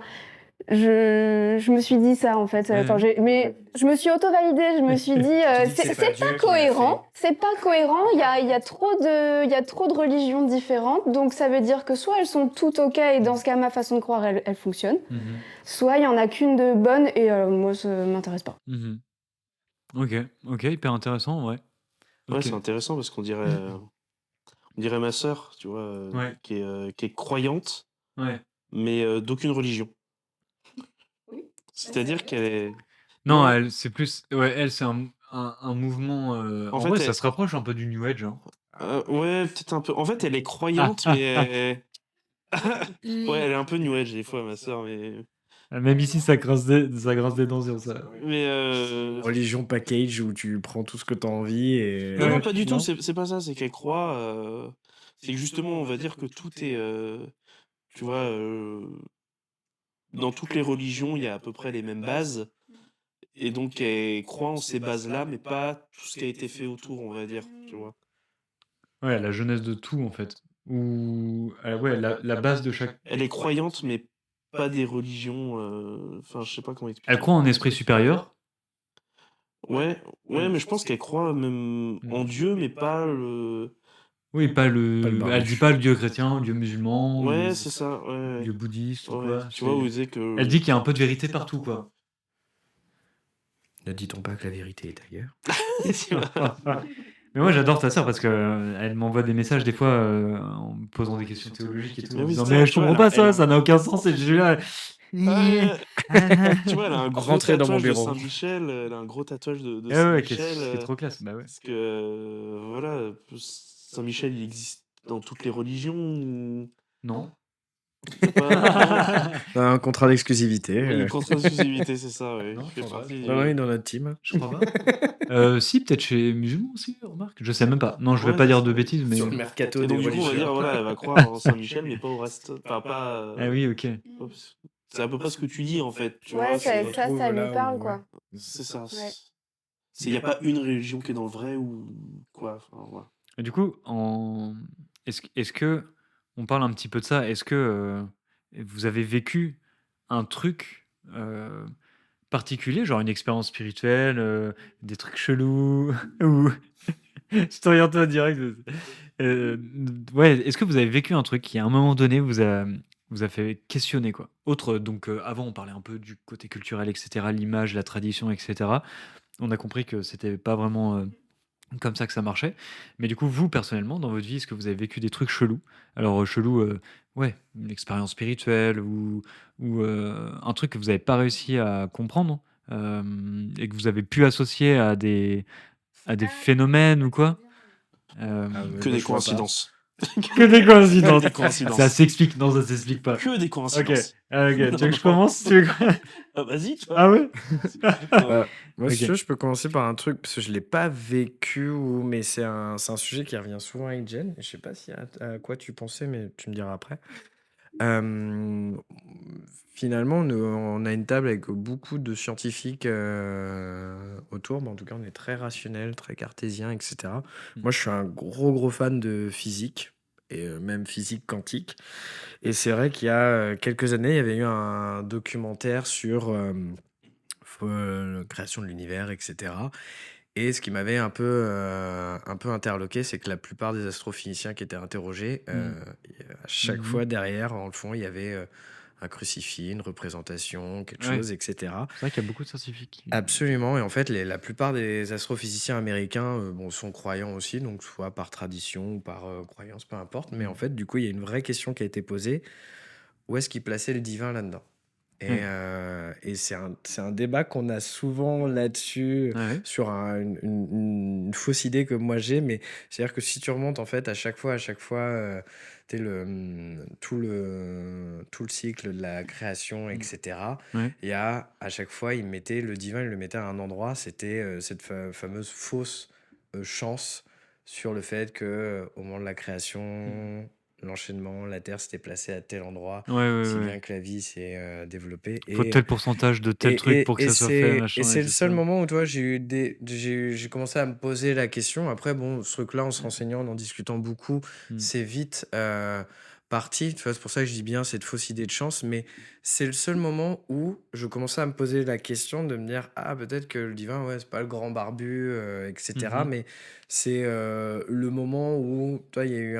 je me suis dit ça en fait. Ouais. Attends, mais je me suis auto-validée. Je me suis dit, dis que c'est c'est pas Dieu pas qui l'a cohérent. C'est pas cohérent. Il y a trop de religions différentes. Donc ça veut dire que soit elles sont toutes ok et dans ce cas ma façon de croire elle fonctionne. Mhm. Soit il y en a qu'une de bonne et moi ça m'intéresse pas. Mhm. Ok, hyper intéressant, ouais. Ouais, Ok. c'est intéressant parce qu'on dirait ma sœur, tu vois, Ouais. qui est croyante, Ouais. mais d'aucune religion. Oui. C'est-à-dire qu'elle est. Non, Non, elle, c'est plus. Ouais, elle, c'est un mouvement. en En fait, vrai, ça se rapproche un peu du New Age. Hein. ouais, peut-être un peu. En fait, elle est croyante, mais ouais, elle est un peu New Age des fois, ma sœur, mais. Même ici, ça grince des dents sur ça. Mais Religion package où tu prends tout ce que tu as envie et. non, Ouais. pas du tout. Non. C'est pas ça. C'est qu'elle croit. C'est que justement, on va dire que tout est. Tu vois, dans toutes les religions, il y a à peu près les mêmes bases. Et donc, elle croit en ces bases-là, mais pas tout ce qui a été fait autour, on va dire. Tu vois. Ouais, la jeunesse de tout, en fait. Ou. Ouais, la base de chaque. Elle est croyante, mais pas des religions. Enfin, je sais pas comment expliquer. Elle croit en esprit supérieur. Ouais, ouais, mais je pense qu'elle croit même en Dieu, mais pas le. Oui, pas Pas le elle barbu. dit pas le dieu chrétien, le dieu musulman, Ouais, ou c'est ça. Ouais, le ouais. dieu bouddhiste ou Ouais, quoi. tu vois, vous disiez que. Elle dit qu'il y a un peu de vérité partout, quoi. Ne dit-on pas que la vérité est ailleurs? Mais moi, j'adore ta sœur parce que elle m'envoie des messages des fois en me posant des questions théologiques et tout. Mais En oui, disant, c'est ça, mais je tu vois, comprends pas ça, elle a- ça n'a aucun sens. Et je suis là. Tu vois, elle a un gros Rentrez dans mon tatouage de bureau. Saint-Michel. Elle a un gros tatouage de Ah ouais, qui Saint-Michel. est trop classe. Bah ouais. Parce que, voilà, Saint-Michel, il existe dans toutes les religions. Non. Pas... T'as un contrat d'exclusivité. Oui, le contrat d'exclusivité, c'est ça, oui. Non, Je je fais crois pas. partie Non, oui, dans notre team. Je crois pas. Si, peut-être chez musulmans aussi, remarque. Je sais même pas. Non, je vais Ouais, pas c'est dire ça. de bêtises, mais. Sur le mercato Et des donc, du coup, on va religions. dire, voilà, elle va croire en Saint-Michel, mais pas au reste. Enfin, pas. Ah oui, ok. Oups. C'est à peu près ce que tu dis, en fait. Tu Ouais, vois, ça retrouve lui là parle où- quoi. c'est ça. Ouais. Il n'y a pas une religion qui est dans le vrai ou quoi. Enfin, voilà. Et du coup, est-ce que on parle un petit peu de ça? Est-ce que vous avez vécu un truc particulier, genre une expérience spirituelle, des trucs chelous ou je te regarde toi direct. Ouais, est-ce que vous avez vécu un truc qui, à un moment donné, vous a fait questionner, quoi? Autre donc, avant, on parlait un peu du côté culturel et cetera, l'image, la tradition et cetera. On a compris que c'était pas vraiment, comme ça que ça marchait. Mais du coup, vous, personnellement, dans votre vie, est-ce que vous avez vécu des trucs chelous? Alors, chelou, ouais, une expérience spirituelle ou un truc que vous avez pas réussi à comprendre, et que vous avez pu associer à des phénomènes ou quoi? Ah, mais Que moi, des je vois pas. coïncidences. Que des Que coïncidences. des Ça coïncidences. s'explique. Non, ça s'explique pas. Que des OK. coïncidences. OK. Tu veux que je Non. commence? Tu veux que- Vas-y, toi. Ah ouais? Moi, si OK. tu veux, je peux commencer par un truc, parce que je l'ai pas vécu, mais c'est un sujet qui revient souvent avec Jen. Je sais pas à quoi tu pensais, mais tu me diras après. Euh, Finalement, on a une table avec beaucoup de scientifiques autour. En tout cas, on est très rationnel, très cartésien, etc. Moi, je suis un gros fan de physique, et même physique quantique. Et c'est vrai qu'il y a quelques années, il y avait eu un documentaire sur la création de l'univers, etc. Et ce qui m'avait un peu interloqué, c'est que la plupart des astrophysiciens qui étaient interrogés, à chaque fois derrière, en le fond, il y avait un crucifix, une représentation, quelque Ouais. chose, etc. C'est vrai qu'il y a beaucoup de scientifiques. Absolument. Et en fait, la plupart des astrophysiciens américains sont croyants aussi, donc soit par tradition ou par croyance, peu importe. Mais en fait, du coup, il y a une vraie question qui a été posée. Où est-ce qu'ils plaçaient le divin là-dedans? Ouais. Et c'est un débat qu'on a souvent là-dessus, Ouais. sur une fausse idée que moi j'ai, mais c'est-à-dire que si tu remontes en fait à chaque fois, tout le cycle de la création, etc., Ouais. il y a à chaque fois, le divin, il le mettait à un endroit, c'était cette fameuse fausse chance sur le fait que au moment de la création, l'enchaînement, la Terre s'était placée à tel endroit, Ouais, si ouais. bien que la vie s'est développée. Faut tel pourcentage de tel truc pour que ça soit fait, machin, C'est le seul etc. moment où toi, j'ai commencé à me poser la question. Après, bon, ce truc-là, en se renseignant, en discutant beaucoup, c'est vite parti. Tu vois, c'est pour ça que je dis bien cette fausse idée de chance. Mais c'est le seul moment où je commençais à me poser la question de me dire, ah, peut-être que le divin, ouais, c'est pas le grand barbu, etc. Mais c'est le moment où, toi, il y a eu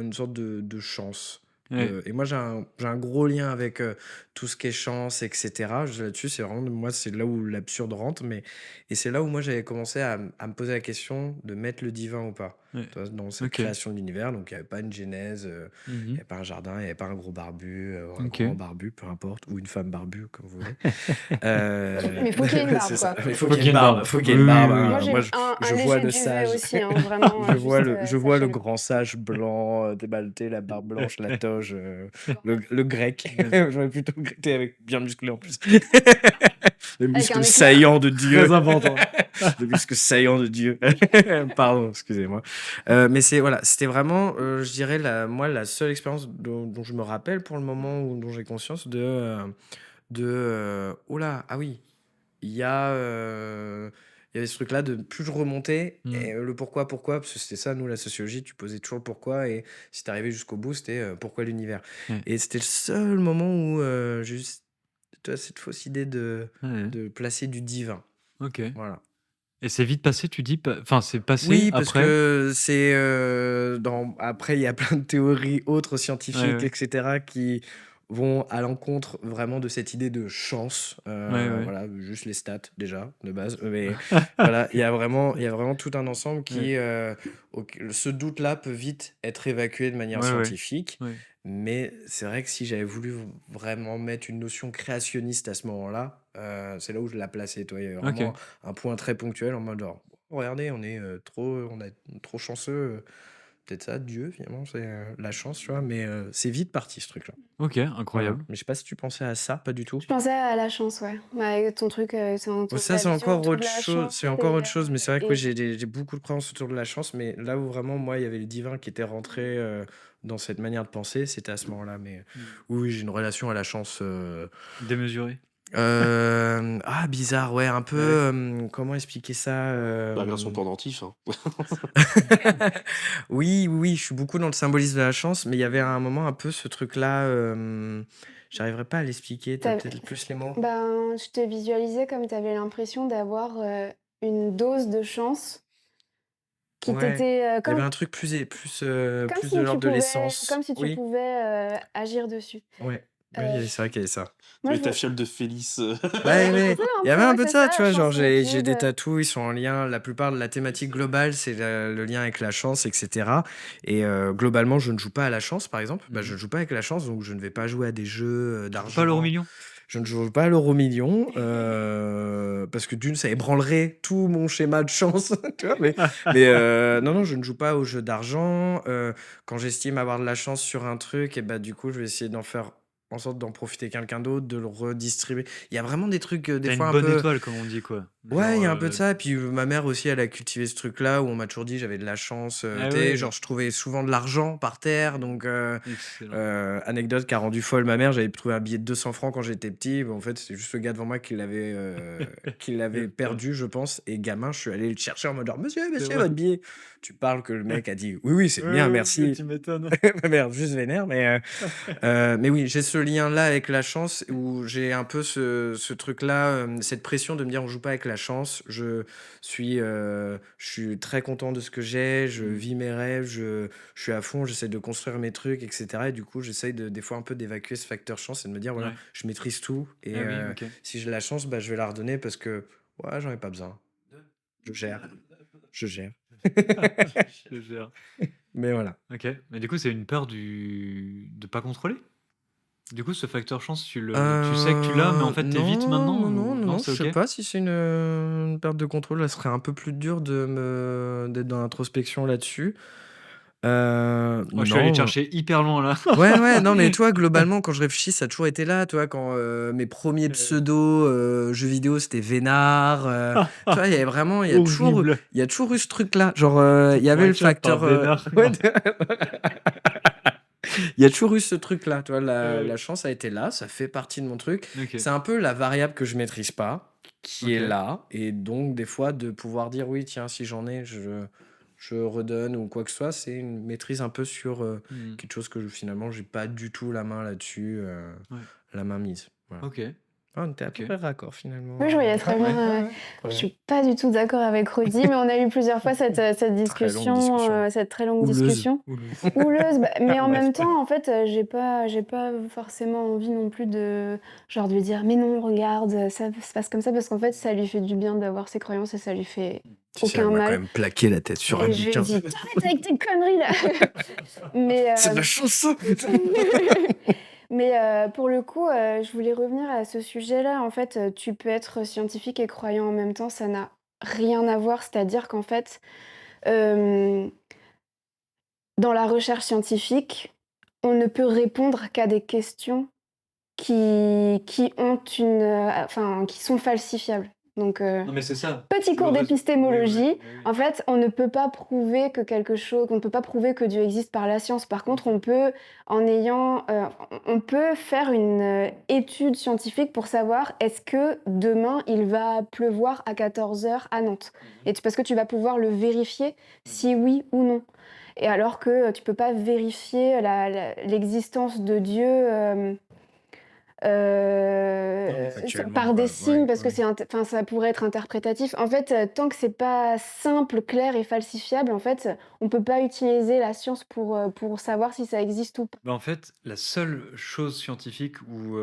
une sorte de chance. Ouais. Et moi, j'ai un gros lien avec tout ce qui est chance, etc. Là-dessus, c'est vraiment, moi, c'est là où l'absurde rentre. Et c'est là où moi, j'avais commencé à me poser la question de mettre le divin ou pas. Ouais. Tu vois, dans cette OK. création de l'univers. Donc, il n'y avait pas une genèse, il n'y avait pas un jardin, il n'y avait pas un gros barbu, ou un OK. grand barbu, peu importe, ou une femme barbue, comme vous voulez. Mais faut qu'il y ait une barbe, C'est ça. quoi. Mais faut qu'il y ait une barbe. Faut qu'il y ait une Oui, barbe. oui, oui. Moi, j'ai Moi, un je léger vois le duvet sage. aussi, hein, vraiment, Je vois juste, je vois le sachez-le. grand sage blanc, déballeté, la barbe blanche, la toge, le grec. J'aurais plutôt grec avec bien musclé en plus. Le Avec muscle un éclair. saillant de Dieu. Très important. Le muscle saillant de Dieu. Pardon, excusez-moi. Mais c'était vraiment, je dirais, moi, la seule expérience dont je me rappelle pour le moment, ou dont j'ai conscience oula, ah oui, il y a. Il y avait ce truc-là de plus je remontais, et le pourquoi, parce que c'était ça, nous, la sociologie, tu posais toujours le pourquoi, et si t'arrivais jusqu'au bout, c'était pourquoi l'univers. Ouais. Et c'était le seul moment où juste, tu vois, cette fausse idée Ouais. de placer du divin. OK. Voilà. Et c'est vite passé, tu dis? Enfin, c'est passé Oui, parce après? que c'est après, il y a plein de théories autres Ouais, scientifiques, ouais. etc., qui vont à l'encontre vraiment de cette idée de chance. Ouais, ouais. Voilà, juste les stats déjà de base. Mais voilà, il y a vraiment tout un ensemble qui, ce doute-là peut vite être évacué de manière Ouais, ouais. scientifique. Ouais. Mais c'est vrai que si j'avais voulu vraiment mettre une notion créationniste à ce moment-là, c'est là où je la plaçais. Toi, il y avait OK. vraiment un point très ponctuel en mode genre, regardez, on est trop chanceux. Peut-être ça, Dieu, finalement, c'est la chance, tu vois. Mais c'est vite parti, ce truc-là. OK, Voilà. incroyable. Mais je sais pas si tu pensais à ça, pas du tout. Je pensais à la chance, ouais. Ouais, ton truc, Ça, la c'est vision encore autour de autre la chose. chance. C'est encore autre chose. Mais c'est vrai que et- j'ai beaucoup de croyances autour de la chance. Mais là où vraiment, moi, il y avait le divin qui était rentré dans cette manière de penser, c'était à ce moment-là. Mais oui, j'ai une relation à la chance. Démesuré. Bizarre, ouais, un peu. Ouais. Comment expliquer ça La version pendentif. Hein. Oui, je suis beaucoup dans le symbolisme de la chance, mais il y avait à un moment un peu ce truc-là. J'arriverai pas à l'expliquer, t'as peut-être plus les mots. Ben, je te visualisais comme tu avais l'impression d'avoir une dose de chance. Et que, en fait, qui Ouais, t'était, il y avait comme un truc plus comme plus de si tu l'ordre de pouvais l'essence. comme si tu Oui, pouvais, agir dessus. ouais, Heu, oui, c'est vrai qu'il y avait ça. Tu moi avais je ta vou fiole de Félix. Bah, un ouais, peu, il y avait un ouais, peu de c'est ça, ça, tu vois? Genre, chance j'ai des liquide. tatous, ils sont en lien. La plupart de la thématique globale, c'est le lien avec la chance, etc. Et globalement, je ne joue pas à la chance, par exemple. Bah, je ne joue pas avec la chance, donc je ne vais pas jouer à des jeux Tu joues pas à d'argent. l'euro-million? Je ne joue pas à l'euro-million parce que d'une, ça ébranlerait tout mon schéma de chance, tu vois. Mais non, non, je ne joue pas aux jeux d'argent. Quand j'estime avoir de la chance sur un truc, et bah du coup, je vais essayer d'en faire en sorte d'en profiter quelqu'un d'autre, de le redistribuer. Il y a vraiment des trucs des T'as fois une un bonne peu. étoile, comme on dit, quoi. Ouais, il Genre, y a un peu de ça. Et puis ma mère aussi, elle a cultivé ce truc-là où on m'a toujours dit j'avais de la chance. ah Tu sais, ouais, genre, je trouvais souvent de l'argent par terre. Donc, excellent. anecdote qui a rendu folle ma mère, j'avais trouvé un billet de 200 francs quand j'étais petit. Bon, en fait, c'est juste le gars devant moi qui l'avait perdu, je pense. Et gamin, je suis allé le chercher en mode genre, monsieur, C'est monsieur, vrai. votre billet. Tu parles que le mec a dit oui, oui, c'est le mien, merci. Tu m'étonnes. Ma mère, juste vénère, mais oui, j'ai ce lien-là avec la chance où j'ai un peu ce truc-là, cette pression de me dire on joue pas avec la chance. Je suis très content de ce que j'ai, je vis mes rêves, je suis à fond, j'essaie de construire mes trucs, etc. Et du coup, j'essaie des fois un peu d'évacuer ce facteur chance et de me dire voilà, Ouais. je maîtrise tout. Et Ah oui, ok. si j'ai la chance, bah, je vais la redonner parce que ouais, j'en ai pas besoin. Je gère. Je gère. Je gère. Mais voilà. Ok. Mais du coup, c'est une peur de pas contrôler? Du coup, ce facteur chance, tu sais que tu l'as, mais en fait, t'évites Non, maintenant non, ou non, non, non, non, c'est je sais ok? pas si c'est une perte de contrôle. Ça serait un peu plus dur d'être dans l'introspection là-dessus. Oh, je suis allé te Non. chercher hyper loin là. Ouais, ouais, non, mais toi, globalement, quand je réfléchis, ça a toujours été là. Toi, quand mes premiers pseudos jeux vidéo, c'était Vénard. Tu vois, il y avait vraiment, Horrible. il y a toujours eu ce truc-là. Genre, il y avait One le shot par facteur. Vénard. Ouais, il y a toujours eu ce truc-là. Tu vois, Ouais. la chance a été là, ça fait partie de mon truc. Ok. C'est un peu la variable que je maîtrise pas, qui est Ok. là. Et donc, des fois, de pouvoir dire oui, tiens, si j'en ai, je redonne ou quoi que ce soit, c'est une maîtrise un peu sur Hmm. quelque chose que finalement, j'ai pas du tout la main là-dessus, Ouais. la main mise. Voilà. Ok. Ah, on était à peu Ok. près raccord finalement. Oui, je voyais très bien. Ouais, Je ouais. suis pas du tout d'accord avec Rudy, mais on a eu plusieurs fois cette Très longue discussion, discussion. cette très longue Houleuse. discussion. Houleuse. Houleuse, mais en Bref. même temps, en fait, j'ai pas forcément envie non plus de genre de lui dire: «Mais non, regarde, ça se passe comme ça», parce qu'en fait, ça lui fait du bien d'avoir ses croyances et ça lui fait Tu sais, elle aucun m'a quand mal. même plaqué la tête sur un Et je lui ai bouquin. dit: «T'arrêtes avec tes conneries là!» Mais C'est de la chance. mais pour le coup, je voulais revenir à ce sujet-là. En fait, tu peux être scientifique et croyant en même temps, ça n'a rien à voir. C'est-à-dire qu'en fait, hem, dans la recherche scientifique, on ne peut répondre qu'à des questions qui ont une, enfin, qui sont falsifiables. Donc Non, mais c'est ça. petit Le cours Oui, d'épistémologie. oui. En fait, on ne peut pas prouver que on ne peut pas prouver que Dieu existe par la science. Par contre, on peut, on peut faire une étude scientifique pour savoir est-ce que demain il va pleuvoir à 14h à Nantes. Et parce que tu vas pouvoir le vérifier si oui ou non. Et alors que tu peux pas vérifier l'existence de Dieu. Factuellement, Par des quoi. signes, Ouais, parce que ouais. enfin, ça pourrait être interprétatif. En fait, tant que c'est pas simple, clair et falsifiable, en fait, on peut pas utiliser la science pour savoir si ça existe ou pas. Bah, en fait, la seule chose scientifique où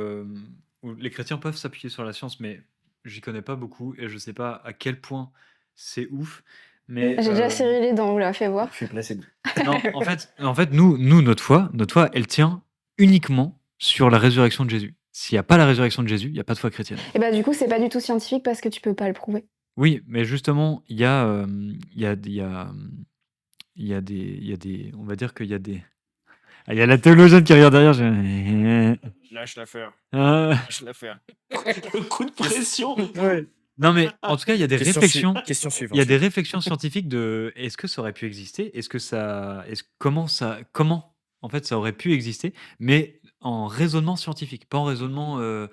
les chrétiens peuvent s'appuyer sur la science, mais j'y connais pas beaucoup et je sais pas à quel point c'est ouf. Mais J'ai déjà serré les dents, oula, fais voir. Je suis placé. non, en fait, nous, notre foi, elle tient uniquement sur la résurrection de Jésus. S'il n'y a pas la résurrection de Jésus, il n'y a pas de foi chrétienne. Et bah, du coup, c'est pas du tout scientifique parce que tu peux pas le prouver. Oui, mais justement, il y a des, on va dire qu'il y a des, ah, il y a la théologienne qui regarde derrière. Lâche l'affaire. Ah. Lâche l'affaire. Le coup de pression. Ouais. Non, mais en tout cas, il y a des réflexions. Question Il suivante. y a des réflexions scientifiques de est-ce que ça aurait pu exister? Comment en fait ça aurait pu exister, mais en raisonnement scientifique, pas en raisonnement de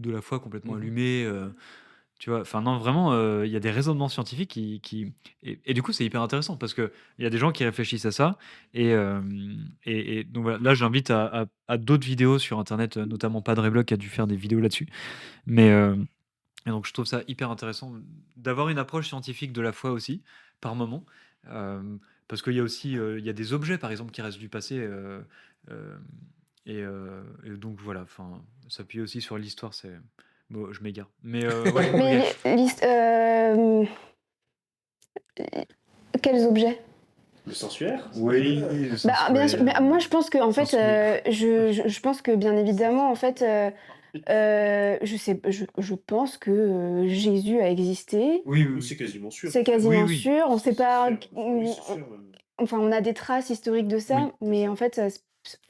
la foi complètement allumé. Tu vois, enfin non, vraiment, il y a des raisonnements scientifiques et du coup, c'est hyper intéressant parce que il y a des gens qui réfléchissent à ça et donc voilà, là, j'invite à d'autres vidéos sur internet, notamment Padre Blog qui a dû faire des vidéos là-dessus, mais et donc je trouve ça hyper intéressant d'avoir une approche scientifique de la foi aussi, par moment. Parce qu'il y a aussi, il y a des objets, par exemple, qui restent du passé, et donc voilà, enfin, s'appuyer aussi sur l'histoire, c'est bon, je m'égare. Mais ouais, Mais OK. quels objets? Le sensuaire? Oui, le Bien sûr, mais moi je pense que en fait, sensuaire. je pense que bien évidemment, en fait, je pense que Jésus a existé. Oui, oui, Oui, oui. c'est quasiment sûr. C'est Oui, quasiment oui. sûr. On sait pas. Oui, c'est sûr, même. Enfin, on a des traces historiques de ça, Oui. mais en fait,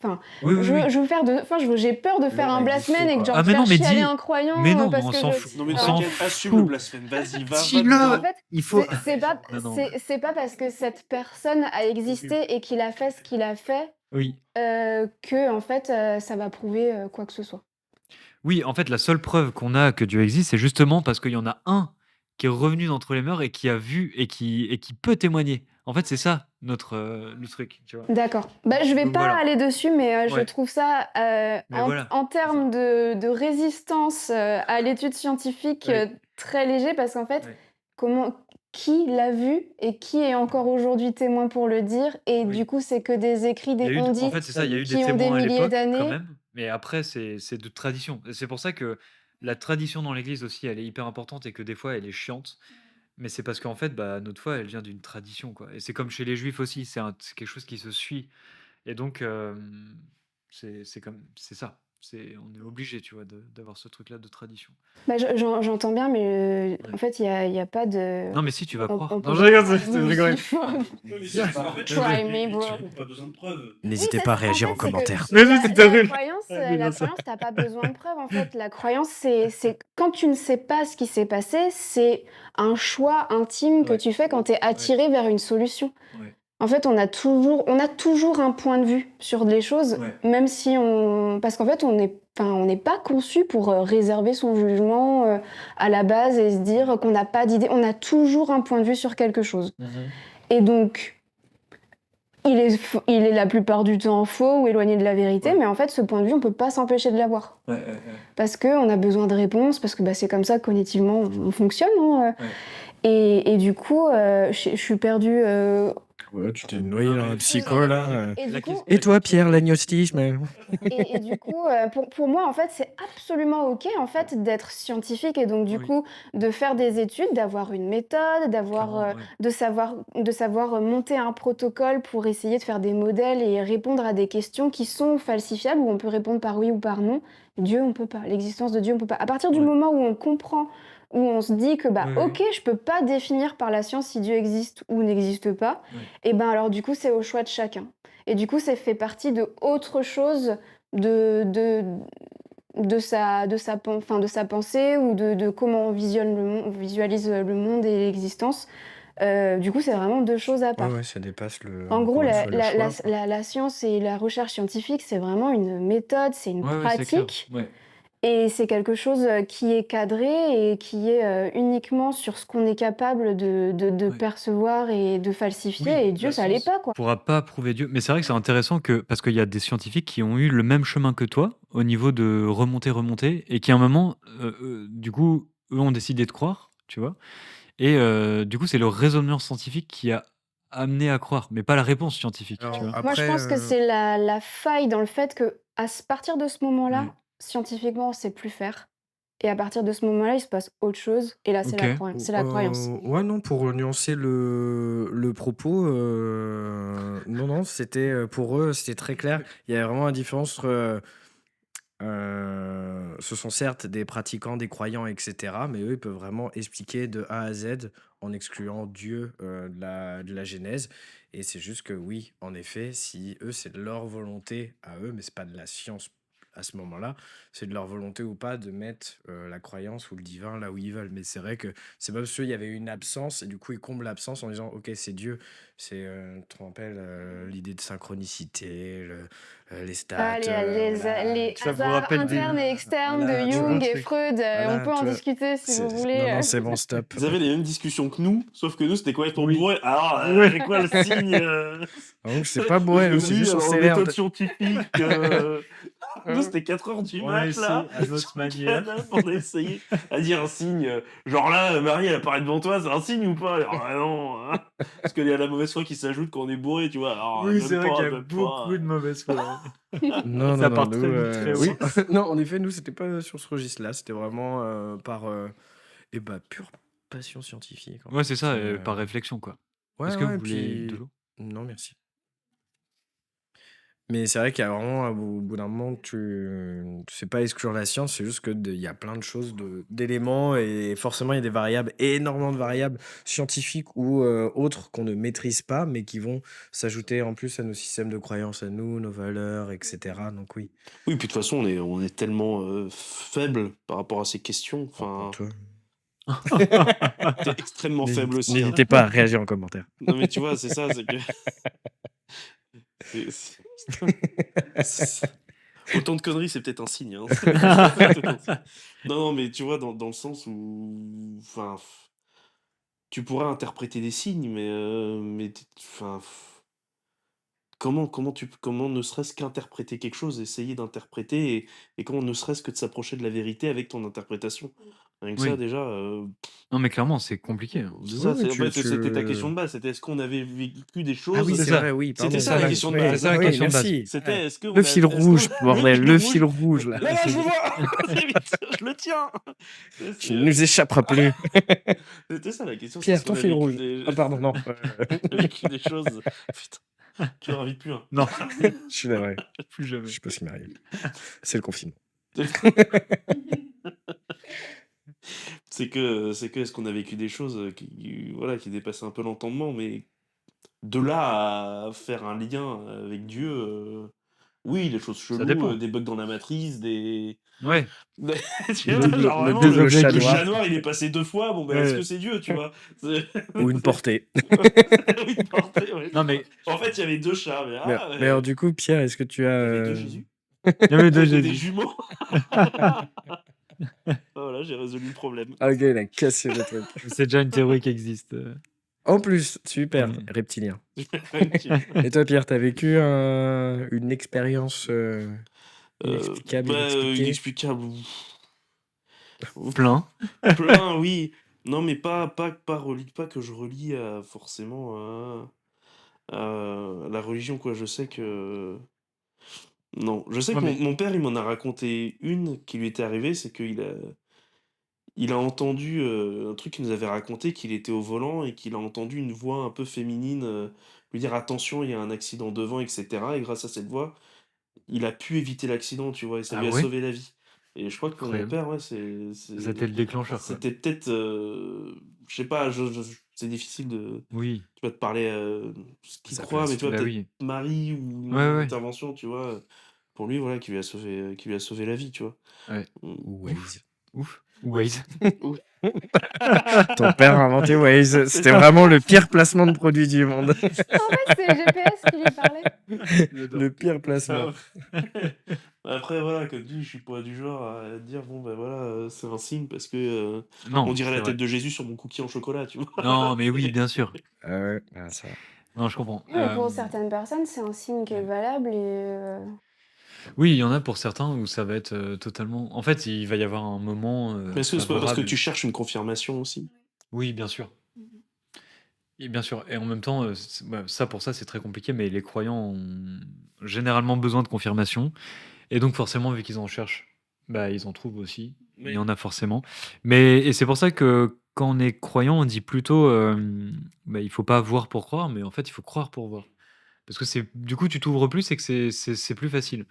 enfin, Oui, oui, oui. je veux faire de, enfin, j'ai peur de faire L'homme un a existé, blasphème et que quoi. genre Ah de mais faire non, mais chialer dis. un croyant Mais non, mais parce on que s'en je. fout. Non, mais On s'en t'inquiète, assume le fout. blasphème. Vas-y, va Dis-le. dedans. En fait, Il faut. c'est pas, Non, non. c'est pas parce que cette personne a existé et qu'il a fait ce qu'il a fait Oui. que en fait, ça va prouver quoi que ce soit. Oui, en fait, la seule preuve qu'on a que Dieu existe, c'est justement parce qu'il y en a un qui est revenu d'entre les morts et qui a vu et qui peut témoigner. En fait, c'est ça le truc, tu vois. D'accord. Je vais Donc pas voilà. aller dessus, mais je Ouais. trouve ça Mais voilà, en c'est ça. termes de résistance à l'étude scientifique Ouais. très léger parce qu'en fait, Ouais. qui l'a vu et qui est encore aujourd'hui témoin pour le dire et Oui. du coup, c'est que des écrits, Il y a des eu, en on-dit fait, c'est ça, il y a eu des qui ont des témoins à milliers l'époque quand d'années. même, mais après, c'est de tradition. Et c'est pour ça que la tradition dans l'Église aussi, elle est hyper importante et que des fois, elle est chiante. Mais c'est parce qu'en fait, bah, notre foi, elle vient d'une tradition, quoi. Et c'est comme chez les Juifs aussi, c'est quelque chose qui se suit. Et donc, c'est ça. On est obligé, tu vois, d'avoir ce truc-là de tradition. J'entends bien, mais Ouais. en fait, il y a pas de. Non, mais si, tu vas croire. on Non, peut je rigole, c'est une rigolade. Try me, bro. Pas besoin de preuves. N'hésitez Oui, pas à c'est- en réagir fait, en c'est que commentaire. Mais oui, c'est terrible. la croyance, t'as pas besoin de preuves. En fait, la croyance, c'est quand tu ne sais pas ce qui s'est passé, c'est un choix intime que Ouais. tu fais quand tu es attiré vers une solution. Ouais. En fait, on a toujours un point de vue sur les choses, Ouais. même si parce qu'en fait, on n'est pas conçu pour réserver son jugement à la base et se dire qu'on n'a pas d'idée. On a toujours un point de vue sur quelque chose. Et donc, il est la plupart du temps faux ou éloigné de la vérité, Ouais. mais en fait, ce point de vue, on peut pas s'empêcher de l'avoir. Parce qu'on a besoin de réponses, parce que c'est comme ça que cognitivement on fonctionne. Hein. Et du coup, je suis perdue. Ouais, tu t'es noyé dans un psycho là. Et du coup, Et toi, Pierre, l'agnostisme? et du coup, pour moi, en fait, c'est absolument OK, en fait, d'être scientifique et donc, du Oui. coup, de faire des études, d'avoir une méthode, Clairement, ouais. de savoir monter un protocole pour essayer de faire des modèles et répondre à des questions qui sont falsifiables, où on peut répondre par oui ou par non. Dieu, on peut pas. L'existence de Dieu, on peut pas. À partir du Ouais. moment où on comprend, où on se dit que, Oui, oui. OK, je peux pas définir par la science si Dieu existe ou n'existe pas, Ouais. et alors, du coup, c'est au choix de chacun. Et du coup, ça fait partie de autre chose de sa pensée ou de comment on visualise le monde et l'existence. Du coup, c'est vraiment deux choses à part. Ouais, ça dépasse En gros, encore une fois, le choix, quoi. la science et la recherche scientifique, c'est vraiment une méthode, c'est une Ouais, c'est clair. pratique. Ouais. Et c'est quelque chose qui est cadré et qui est uniquement sur ce qu'on est capable de Ouais. percevoir et de falsifier. Oui, Et Dieu, la ça allait science pas, quoi. pourra pas prouver Dieu. Mais c'est vrai que c'est intéressant parce qu'il y a des scientifiques qui ont eu le même chemin que toi au niveau de remonter, et qui à un moment, du coup, eux ont décidé de croire, tu vois. Et du coup, c'est le raisonnement scientifique qui a amené à croire, mais pas la réponse scientifique, tu Alors, vois. Moi, je après, pense que c'est la faille dans le fait que partir de ce moment-là, Ouais. scientifiquement, on sait plus faire. Et à partir de ce moment-là, il se passe autre chose. Et là, c'est Ok. la croyance. ouais, non, pour nuancer le propos, non, c'était pour eux, c'était très clair. Il y a vraiment une différence entre. Ce sont certes des pratiquants, des croyants, etc., mais eux, ils peuvent vraiment expliquer de A à Z en excluant Dieu de la Genèse. Et c'est juste que oui, en effet, si eux, c'est de leur volonté à eux, mais c'est pas de la science à ce moment-là, c'est de leur volonté ou pas de mettre la croyance ou le divin là où ils veulent. Mais c'est vrai que c'est pas parce qu'il y avait une absence et du coup ils comblent l'absence en disant ok c'est Dieu. C'est tu te rappelles l'idée de synchronicité, les stats, Les Ça vous hasards rappelle des- internes et externes Voilà, de tu Jung vois, et truc. Freud, Voilà, on peut en tu vois. discuter si vous voulez. Non, c'est bon, stop. Ils avaient les mêmes discussions que nous, sauf que nous, c'était complètement Oui. bourré. Alors, Ouais. c'est quoi le signe Donc c'est pas bourré, eux, c'est Oui, juste on alors, s'énerve. méthode scientifique. Nous, c'était 4h du On a mat, essayé là. à notre sur le manière. canapé, on a essayé à dire un signe. Genre là, Marie, elle apparaît devant toi, c'est un signe ou pas? Alors, ah non. Hein. Parce qu'il y a la mauvaise foi qui s'ajoute quand on est bourré, tu vois? Alors, Oui, c'est même vrai qu'il y pas, a même beaucoup pas. de mauvaise foi. Non, Ça non, non, part nous, très vite, très oui. haut. Non, en effet, nous, c'était pas sur ce registre-là. C'était vraiment par pure passion scientifique, en Ouais, c'est fait. ça, par réflexion, quoi. Ouais, Est-ce que vous ouais, voulez de puis l'eau? non, merci. Mais c'est vrai qu'il y a vraiment, au bout d'un moment, c'est pas exclure la science, c'est juste que il y a plein de choses, d'éléments, et forcément, il y a des variables, énormément de variables scientifiques ou autres qu'on ne maîtrise pas, mais qui vont s'ajouter en plus à nos systèmes de croyances, à nous, nos valeurs, etc. Donc oui. Oui, puis de toute façon, on est tellement faible par rapport à ces questions. Enfin, Toi. t'es extrêmement faible aussi. N'hésitez pas à réagir en commentaire. Non, mais tu vois, c'est ça, c'est que. Autant de conneries, c'est peut-être un signe. Hein. Non, non, mais tu vois, dans le sens où. Enfin, tu pourras interpréter des signes, mais enfin, comment ne serait-ce qu'interpréter quelque chose, essayer d'interpréter et comment ne serait-ce que de s'approcher de la vérité avec ton interprétation. Rien que ça, Oui. déjà, Non, mais clairement, c'est compliqué, hein. c'est ça, Oui, en fait, c'était ta question de base. C'était est-ce qu'on avait vécu des Ah oui, choses? C'est c'est ça. vrai, oui, pardon. C'était ça la question de Oui, base. C'est ça la oui, question de base. merci. C'était est-ce qu'on Le a. fil est-ce rouge, qu'on- bordel, le fil rouge, là. Là, je le vois. Très vite, je le tiens. Tu ne nous échapperas plus. C'était ça la question. Pierre, c'est ton est-ce qu'on fil a vécu rouge. des... Ah, pardon, non. on a vécu des choses. Putain, tu en invites plus un. Non, Je suis navré. plus Je jamais. sais pas ce qui m'arrive. C'est le confinement. C'est que est-ce qu'on a vécu des choses qui dépassaient un peu l'entendement, mais de là à faire un lien avec Dieu, oui, des choses Ça cheloues, dépend. des bugs dans la matrice, des. Ouais. Tu vois, Le genre vraiment, double le chat objectif. noir. chat noir, il est passé 2 fois, bon, ben, est-ce que Ouais. c'est Dieu, tu vois? Ou une portée. Oui, une portée, ouais. Non, mais En fait, il y avait 2 chats, mais Mais alors, du coup, Pierre, est-ce que tu il y as. avait 2 Jésus. il y avait deux Des Jésus. jumeaux. Voilà, j'ai résolu le problème. Ah, le gars, il a cassé le truc. C'est déjà une théorie qui existe. En plus, super, Mm. reptilien. Et toi, Pierre, t'as vécu une expérience inexplicable, inexpliquée? Inexplicable. Plein. Plein, oui. Non, mais pas que je relie forcément à la religion, quoi. Je sais que. Non, je sais Ouais, que mais mon père, il m'en a raconté une qui lui était arrivée, c'est qu'il a entendu un truc qu'il nous avait raconté, qu'il était au volant et qu'il a entendu une voix un peu féminine lui dire attention, il y a un accident devant, etc. Et grâce à cette voix, il a pu éviter l'accident, tu vois, et ça ah lui a ouais, sauvé la vie. Et je crois que pour mon incroyable. père, ouais, C'était le déclencheur, quoi. c'était peut-être, je sais pas, c'est difficile de, Oui. tu vois, de parler ce qu'il Ça croit, mais place. tu vois, Bah peut-être oui. Marie ou une Ouais, ouais. intervention, tu vois, pour lui, voilà, qui lui a sauvé la vie, tu vois. Ouais. Ou Mm. Waze. Ouf. Waze. Ton père a inventé Waze. C'était vraiment le pire placement de produit du monde. En fait, c'est GPS qui lui parlait. J'adore. Le pire placement. Après, voilà, comme dit, je suis pas du genre à dire, bon, ben voilà, c'est un signe parce que on Non, dirait c'est la vrai. tête de Jésus sur mon cookie en chocolat, tu vois. Non, mais oui, bien sûr. Ah ouais, ah, ça. Non, je comprends. Oui, mais pour certaines personnes, c'est un signe qui est valable et Oui, il y en a pour certains où ça va être totalement. En fait, il va y avoir un moment Mais est-ce que c'est pas parce que favorable. tu cherches une confirmation aussi? Oui, bien sûr. Et bien sûr. Et en même temps, ça pour ça, c'est très compliqué, mais les croyants ont généralement besoin de confirmation. Et donc, forcément, vu qu'ils en cherchent, bah, ils en trouvent aussi. Il y en a forcément. Et c'est pour ça que quand on est croyant, on dit plutôt il faut pas voir pour croire, mais en fait, il faut croire pour voir. Parce que du coup, tu t'ouvres plus et que c'est plus facile.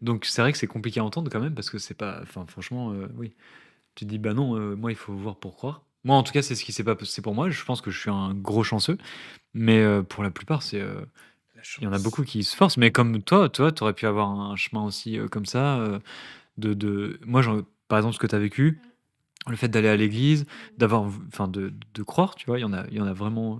Donc, c'est vrai que c'est compliqué à entendre quand même, parce que c'est pas. Enfin, franchement, oui. Tu te dis, bah non, moi, il faut voir pour croire. Moi, en tout cas, c'est ce qui s'est pas passé pour moi. Je pense que je suis un gros chanceux. Mais pour la plupart, il y en a beaucoup qui se forcent. Mais comme toi, tu aurais pu avoir un chemin aussi comme ça. Moi, par exemple, ce que tu as vécu, le fait d'aller à l'église, enfin, de croire, tu vois, il y en a vraiment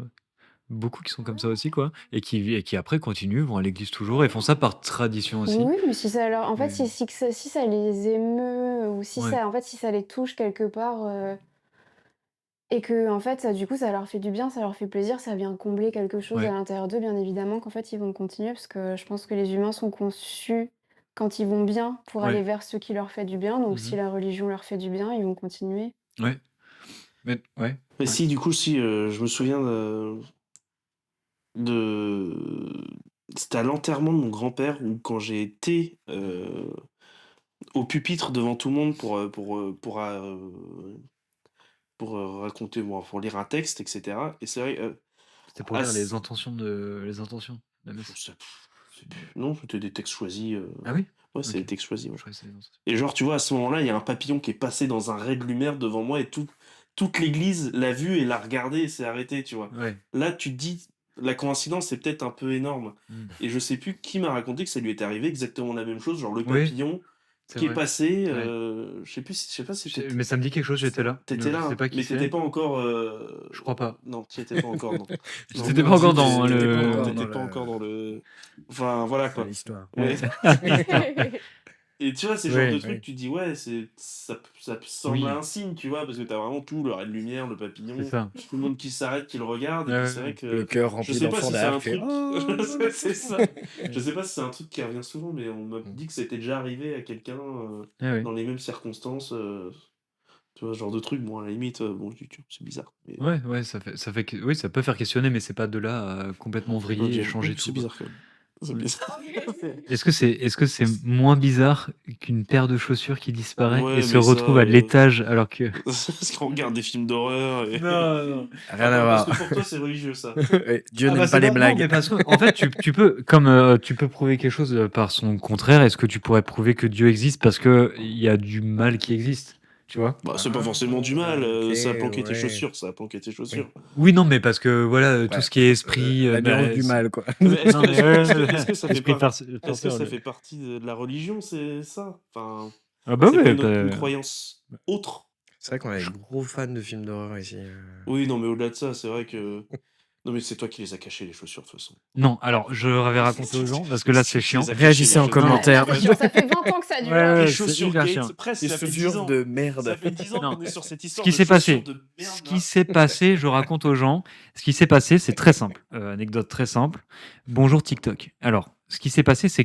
beaucoup qui sont comme ça aussi, quoi. Et qui après continuent, vont à l'église toujours et font ça par tradition aussi. oui, mais si ça leur en fait, Mais- si ça les émeut ou si Ouais. ça en fait, si ça les touche quelque part, et que en fait, ça du coup, ça leur fait du bien, ça leur fait plaisir, ça vient combler quelque chose Ouais. à l'intérieur d'eux, bien évidemment qu'en fait, ils vont continuer parce que je pense que les humains sont conçus quand ils vont bien pour Ouais. aller vers ce qui leur fait du bien. Donc si Mhm. la religion leur fait du bien, ils vont continuer. Ouais. Mais, ouais. Mais Ouais. si, du coup, si, je me souviens de c'était à l'enterrement de mon grand-père où quand j'ai été, au pupitre devant tout le monde raconter bon, pour lire un texte et cetera et c'est vrai, C'était pour à lire c les intentions de la je messe? sais non, c'était des textes choisis, Ah oui? ouais, c'est OK. des textes choisis, ouais Je croyais que c'était les intentions. et genre, tu vois, à ce moment-là, il y a un papillon qui est passé dans un ray de lumière devant moi et toute l'église l'a vu et l'a regardé et s'est arrêtée, tu vois? Ouais. Là, tu te dis, la coïncidence est peut-être un peu énorme Mmh. et je sais plus qui m'a raconté que ça lui était arrivé exactement la même chose, genre le Oui, papillon c'est qui est vrai. passé, Ouais. je sais pas si Je sais c'était mais ça me dit quelque chose, j'étais là. tu Donc étais je là, sais hein, pas qui mais tu c'est. pas encore, Je crois pas. non, tu y étais pas encore, non. Non, J'étais pas non, encore Tu dans t'étais pas le encore tu dans étais pas encore le dans le enfin, voilà, dans quoi. l'histoire. Ouais. Ouais. Et tu vois, ces genres de Oui, trucs, Oui. tu dis: «Ouais, ça semble oui, un signe», tu vois? Parce que t'as vraiment tout, le ray de lumière, le c'est papillon, ça. tout le monde qui s'arrête, qui le regarde et Ouais, puis ouais, c'est vrai ouais. Le que cœur je rempli sais pas d'enfants si c'est derrière un qui fait truc «Oh!» c'est ça. Je sais pas si c'est un truc qui revient souvent, mais on m'a dit que c'était déjà arrivé à quelqu'un, Ah oui. dans les mêmes circonstances, tu vois? Ce genre de truc. Bon, à la limite, bon, je dis: «Tiens, c'est bizarre», mais Ouais, ouais, ça fait que oui, ça peut faire questionner, mais c'est pas de là à complètement OK, vriller et changer c'est tout, quoi. bizarre quand même. C'est Ouais. bizarre. Est-ce que c'est moins bizarre qu'une paire de chaussures qui disparaît et Ouais, se mais ça, retrouve à l'étage alors que parce qu'on regarde des films d'horreur et non, non. Rien à parce que voir. pour toi, c'est religieux, ça. Ouais, Dieu Ah bah, n'aime pas c'est les pas non, blagues. mais parce qu'en fait, tu peux comme, tu peux prouver quelque chose, par son contraire, est-ce que tu pourrais prouver que Dieu existe parce qu'il y a du mal qui existe? Tu vois? Bah, c'est pas Ah, forcément du mal, OK, ça a planqué tes ouais. chaussures, ça a planqué tes Oui. chaussures. Oui, non, mais parce que voilà, tout Ouais, ce qui est esprit, la nuance bah, du mal, quoi. Mais non, mais est-ce que ça fait esprit pas est-ce que farceur, ça fait partie de la religion, c'est ça? Enfin, ah bah, c'est pas ouais, une bah, croyance autre? C'est vrai qu'on est je gros fans de films d'horreur ici. Oui, non, mais au-delà de ça, c'est vrai que non, mais c'est toi qui les as cachées les chaussures, de toute façon. non, alors je avais raconté aux gens parce que là, C'est c'est toi qui les chiant. as cachées les Réagissez en chaussures. Ah, là, commentaire. c'est chiant, ça fait 20 ans que ça Ouais, dure. Hein. Les ouais, c'est chaussures hyper Kate, chiant. presque, Des ça fait 10 chaussures ans. de Ça merde. fait 10 ans Non, qu'on est sur cette ce histoire qui de s'est chaussures passé de ce merde, qui là. s'est passé, je raconte aux gens. Ce qui s'est passé, c'est très simple, anecdote très simple. Bonjour TikTok. Alors, ce qui s'est passé, c'est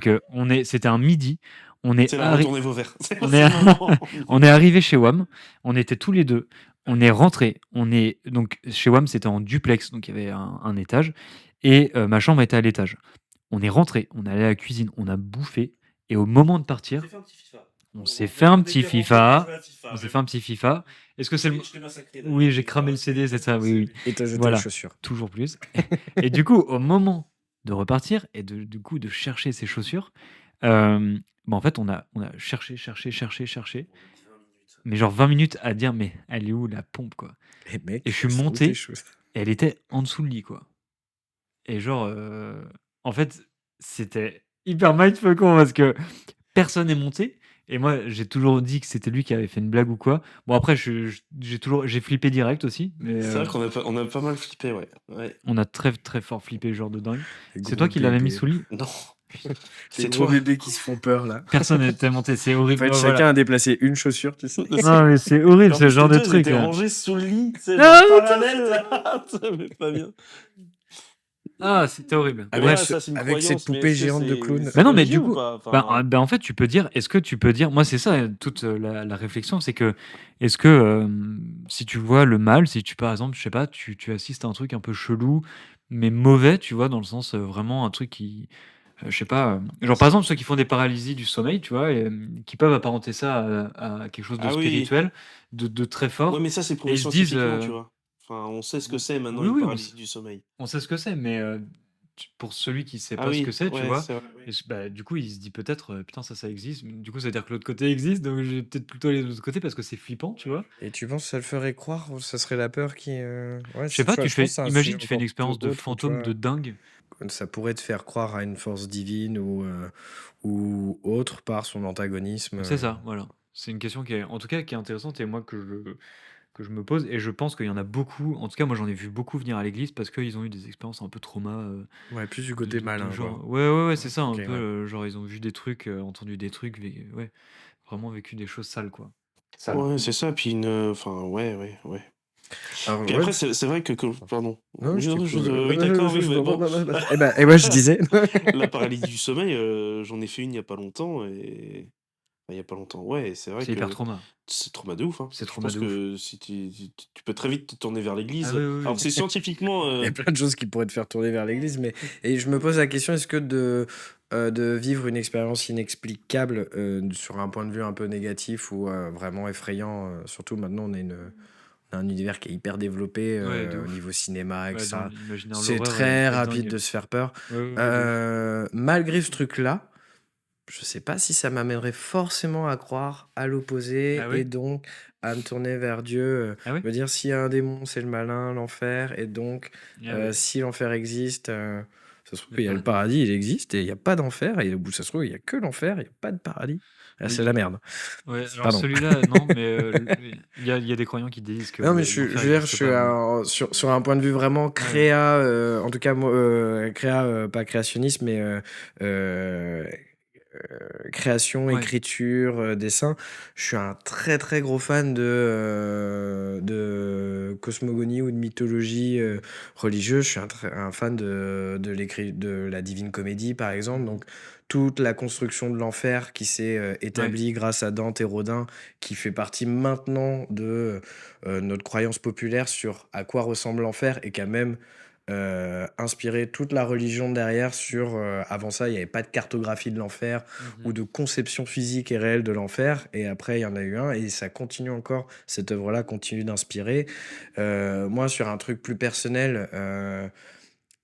c'était un midi, on est C'est là, arri retournez vos verres. on C'est est le moment. on est arrivés chez WAM, on était tous les 2, on est rentrés, donc chez WAM, c'était en duplex, donc il y avait un étage et ma chambre était à l'étage. On est rentrés, on est allé à la cuisine, on a bouffé et au moment de partir, Fait un petit FIFA. on On s'est fait on un était petit rangés, on a FIFA. joué à FIFA, On s'est mais fait un bon. petit FIFA. Est-ce que c'est le Je t'ai massacré d'ailleurs. oui, j'ai cramé le CD, c'est ça, oui, oui. Et t'as jeté les Voilà, chaussures. toujours plus. Et du coup, au moment de repartir et du coup de chercher ses chaussures, bah, en fait, on a cherché, cherché, cherché, cherché, mais genre 20 minutes à dire: «Mais elle est où la pompe, quoi?» Et mec, Et je suis elles sont où tes monté chaussures? et elle était en dessous le lit, quoi. Et genre, en fait, c'était hyper mindfuckant parce que personne n'est monté et moi, j'ai toujours dit que c'était lui qui avait fait une blague ou quoi. Bon après j'ai flippé direct aussi, mais C'est vrai on a pas mal flippé, ouais. Ouais. on a très, très fort flippé, genre de dingue. Les C'est gros toi qui l'avais mis bébés. sous le lit? Non, Les c'est gros toi. bébés qui se font peur, là. Personne n'était monté, c'est En horrible. fait, Ouais, chacun voilà. a déplacé une chaussure, tu sais. Non, mais c'est horrible En ce plus, genre les de deux, ils truc étaient là. rangés sous le lit, tu sais, Non, genre mais parallèle, là. Mais pas bien. Ah, c'était horrible. Mais Avec, Bref. voilà, ça, c'est une avec cette croyance, mais poupée est-ce que géante de clown. c'est Mais non, mais religieux du ou coup, pas? Enfin, en fait, est-ce que tu peux dire, moi, c'est ça, toute la réflexion, c'est que, est-ce que si tu vois le mal, si tu, par exemple, je sais pas, tu assistes à un truc un peu chelou, mais mauvais, tu vois, dans le sens vraiment un truc qui, je sais pas, genre par exemple, ceux qui font des paralysies du sommeil, tu vois, et, qui peuvent apparenter ça à quelque chose de ah oui. spirituel, de très Ouais, fort, mais ça, c'est et prouvé ils se disent, scientifiquement, tu vois. Enfin, on sait ce que c'est maintenant, oui, une oui, paralysie du sommeil. on sait ce que c'est, mais pour celui qui sait Ah pas ce que oui, c'est, tu ouais, vois, c'est vrai. et bah, du coup, il se dit peut-être, putain, ça existe. Du coup, ça veut dire que l'autre côté existe, donc je vais peut-être plutôt aller de l'autre côté parce que c'est flippant, tu vois. Et tu penses que ça le ferait croire ou ça serait la peur qui. Ouais, Je sais pas, je pense que c'est un sujet imagine, tu fais une encore plus expérience de autre où tu fantôme de vois, dingue. ça pourrait te faire croire à une force divine ou autre par son antagonisme. C'est ça, voilà. C'est une question qui est, en tout cas, qui est intéressante et moi que je me pose. Et je pense qu'il y en a beaucoup, en tout cas, moi j'en ai vu beaucoup venir à l'église parce qu'ils ont eu des expériences un peu trauma. Ouais, plus du De, côté de malin, quoi. genre, ouais, c'est ça, un Ok, peu, ouais. genre ils ont vu des trucs, entendu des trucs, ouais, vraiment vécu des choses sales, quoi. Sales. Ouais, c'est ça, puis enfin, ouais, ouais, ouais. Alors, Puis ouais. après, c'est vrai que pardon. Non, je Non, t'écoute. oui, d'accord, oui, mais bon. Et moi, je disais. La paralysie du sommeil, j'en ai fait une il y a pas longtemps et il y a pas longtemps. Ouais, c'est vrai C'est hyper que trauma. c'est trauma de ouf, hein. C'est Je trauma pense de ouf. que si tu peux très vite te tourner vers Ah l'église. oui, oui, Alors oui. c'est scientifiquement, Il y a plein de choses qui pourraient te faire tourner vers l'église, mais et je me pose la question, est-ce que de vivre une expérience inexplicable sur un point de vue un peu négatif ou vraiment effrayant, surtout maintenant on a un univers qui est hyper développé Ouais, de au ouf. niveau cinéma, Ouais, dans etc. l'imaginaire, C'est l'horreur très est rapide dingue. de se faire peur. Ouais, ouais, ouais, de ouf. Malgré ce truc-là, je sais pas si ça m'amènerait forcément à croire à l'opposé Ah et ouais? donc à me tourner vers Dieu. Ah ouais? Me dire s'il y a un démon, c'est le malin, l'enfer, et donc Ah ouais, si l'enfer existe, ça se trouve le qu'il y a le paradis. paradis, il existe, et il n'y a pas d'enfer, et au bout, ça se trouve, il n'y a que l'enfer, il n'y a pas de paradis. Là, Mais c'est la merde. ouais, alors Pardon. celui-là, non, mais il y a des croyants qui disent que Non, mais je l'enfer veux dire, je n'existe suis pas, mais sur un point de vue vraiment ouais, créa, en tout cas, créa, pas créationniste, mais création, ouais, écriture, dessin. Je suis un très très gros fan de cosmogonie ou de mythologie religieuse. Je suis un fan de la Divine Comédie, par exemple. mmh Donc, toute la construction de l'enfer qui s'est ouais, établie grâce à Dante et Rodin, qui fait partie maintenant de notre croyance populaire sur à quoi ressemble l'enfer et qui a même inspiré toute la religion derrière sur avant ça il n'y avait pas de cartographie de l'enfer ou mmh de conception physique et réelle de l'enfer et après il y en a eu un et ça continue encore, cette œuvre là continue d'inspirer. Moi sur un truc plus personnel,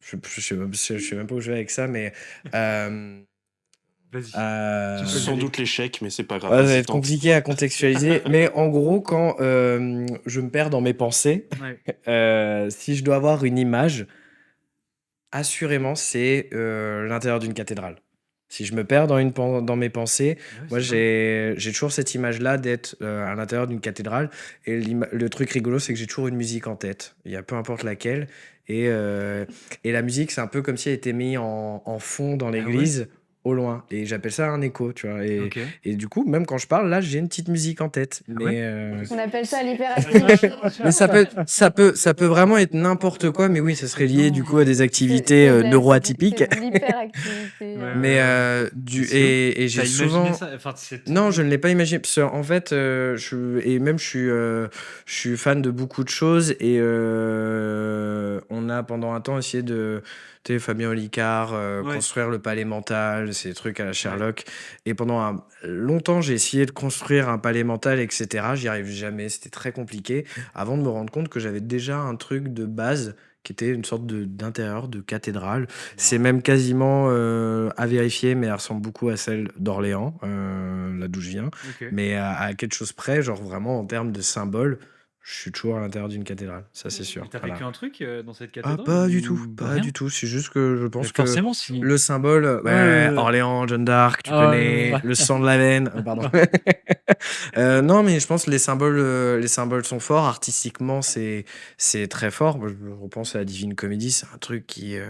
je sais même pas où je vais avec ça, mais euh, Vas-y, tu peux y euh, Sans aller. doute l'échec, mais c'est pas grave, ouais, ça va vas-y, être tente. compliqué à contextualiser, mais en gros quand je me perds dans mes pensées, Ouais, si je dois avoir une image, assurément, c'est l'intérieur d'une cathédrale. Si je me perds dans mes pensées, ah ouais, moi c'est dingue. j'ai toujours cette image-là d'être à l'intérieur d'une cathédrale. Et le truc rigolo, c'est que j'ai toujours une musique en tête. Il y a peu importe laquelle. Et la musique, c'est un peu comme si elle était mise en fond dans Ah ouais? l'église, au loin. Et j'appelle ça un écho, tu vois. OK. Et du coup, même quand je parle, là, j'ai une petite musique en tête. Ah ouais? On appelle ça l'hyperactivité. Mais ça peut vraiment être n'importe quoi. Mais oui, ça serait lié du coup à des activités C'est neuroatypiques. de l'hyperactivité. Ouais, ouais, Mais ouais. Mais c'est ouf. et Tu j'ai imaginé souvent. ça? Enfin, c'est Non, je ton ne l'ai pas imaginé. Parce qu'en fait, je suis fan de beaucoup de choses. Et on a pendant un temps essayé de. Tu sais, Fabien Olicard, ouais, construire le palais mental, ces trucs à la ouais. Sherlock. Et pendant longtemps, j'ai essayé de construire un palais mental, etc. J'y arrive jamais. C'était très compliqué. Avant de me rendre compte que j'avais déjà un truc de base qui était une sorte d'intérieur de cathédrale. C'est même quasiment à vérifier, mais elle ressemble beaucoup à celle d'Orléans, là d'où je viens. OK. Mais à quelque chose près, genre vraiment en termes de symbole, je suis toujours à l'intérieur d'une cathédrale, ça c'est Et sûr. tu vécu Voilà. un truc, dans cette Ah, cathédrale pas du tout, ou pas rien? du tout. C'est juste que je Mais pense que forcément si le symbole, ouais, ouais, ouais, ouais. Orléans, Jeanne d'Arc, tu Ah connais, ouais. le sang de la veine, pardon. Non, mais je pense que les symboles sont forts. Artistiquement, c'est très fort. Moi, je repense à la Divine Comédie, c'est un truc qui est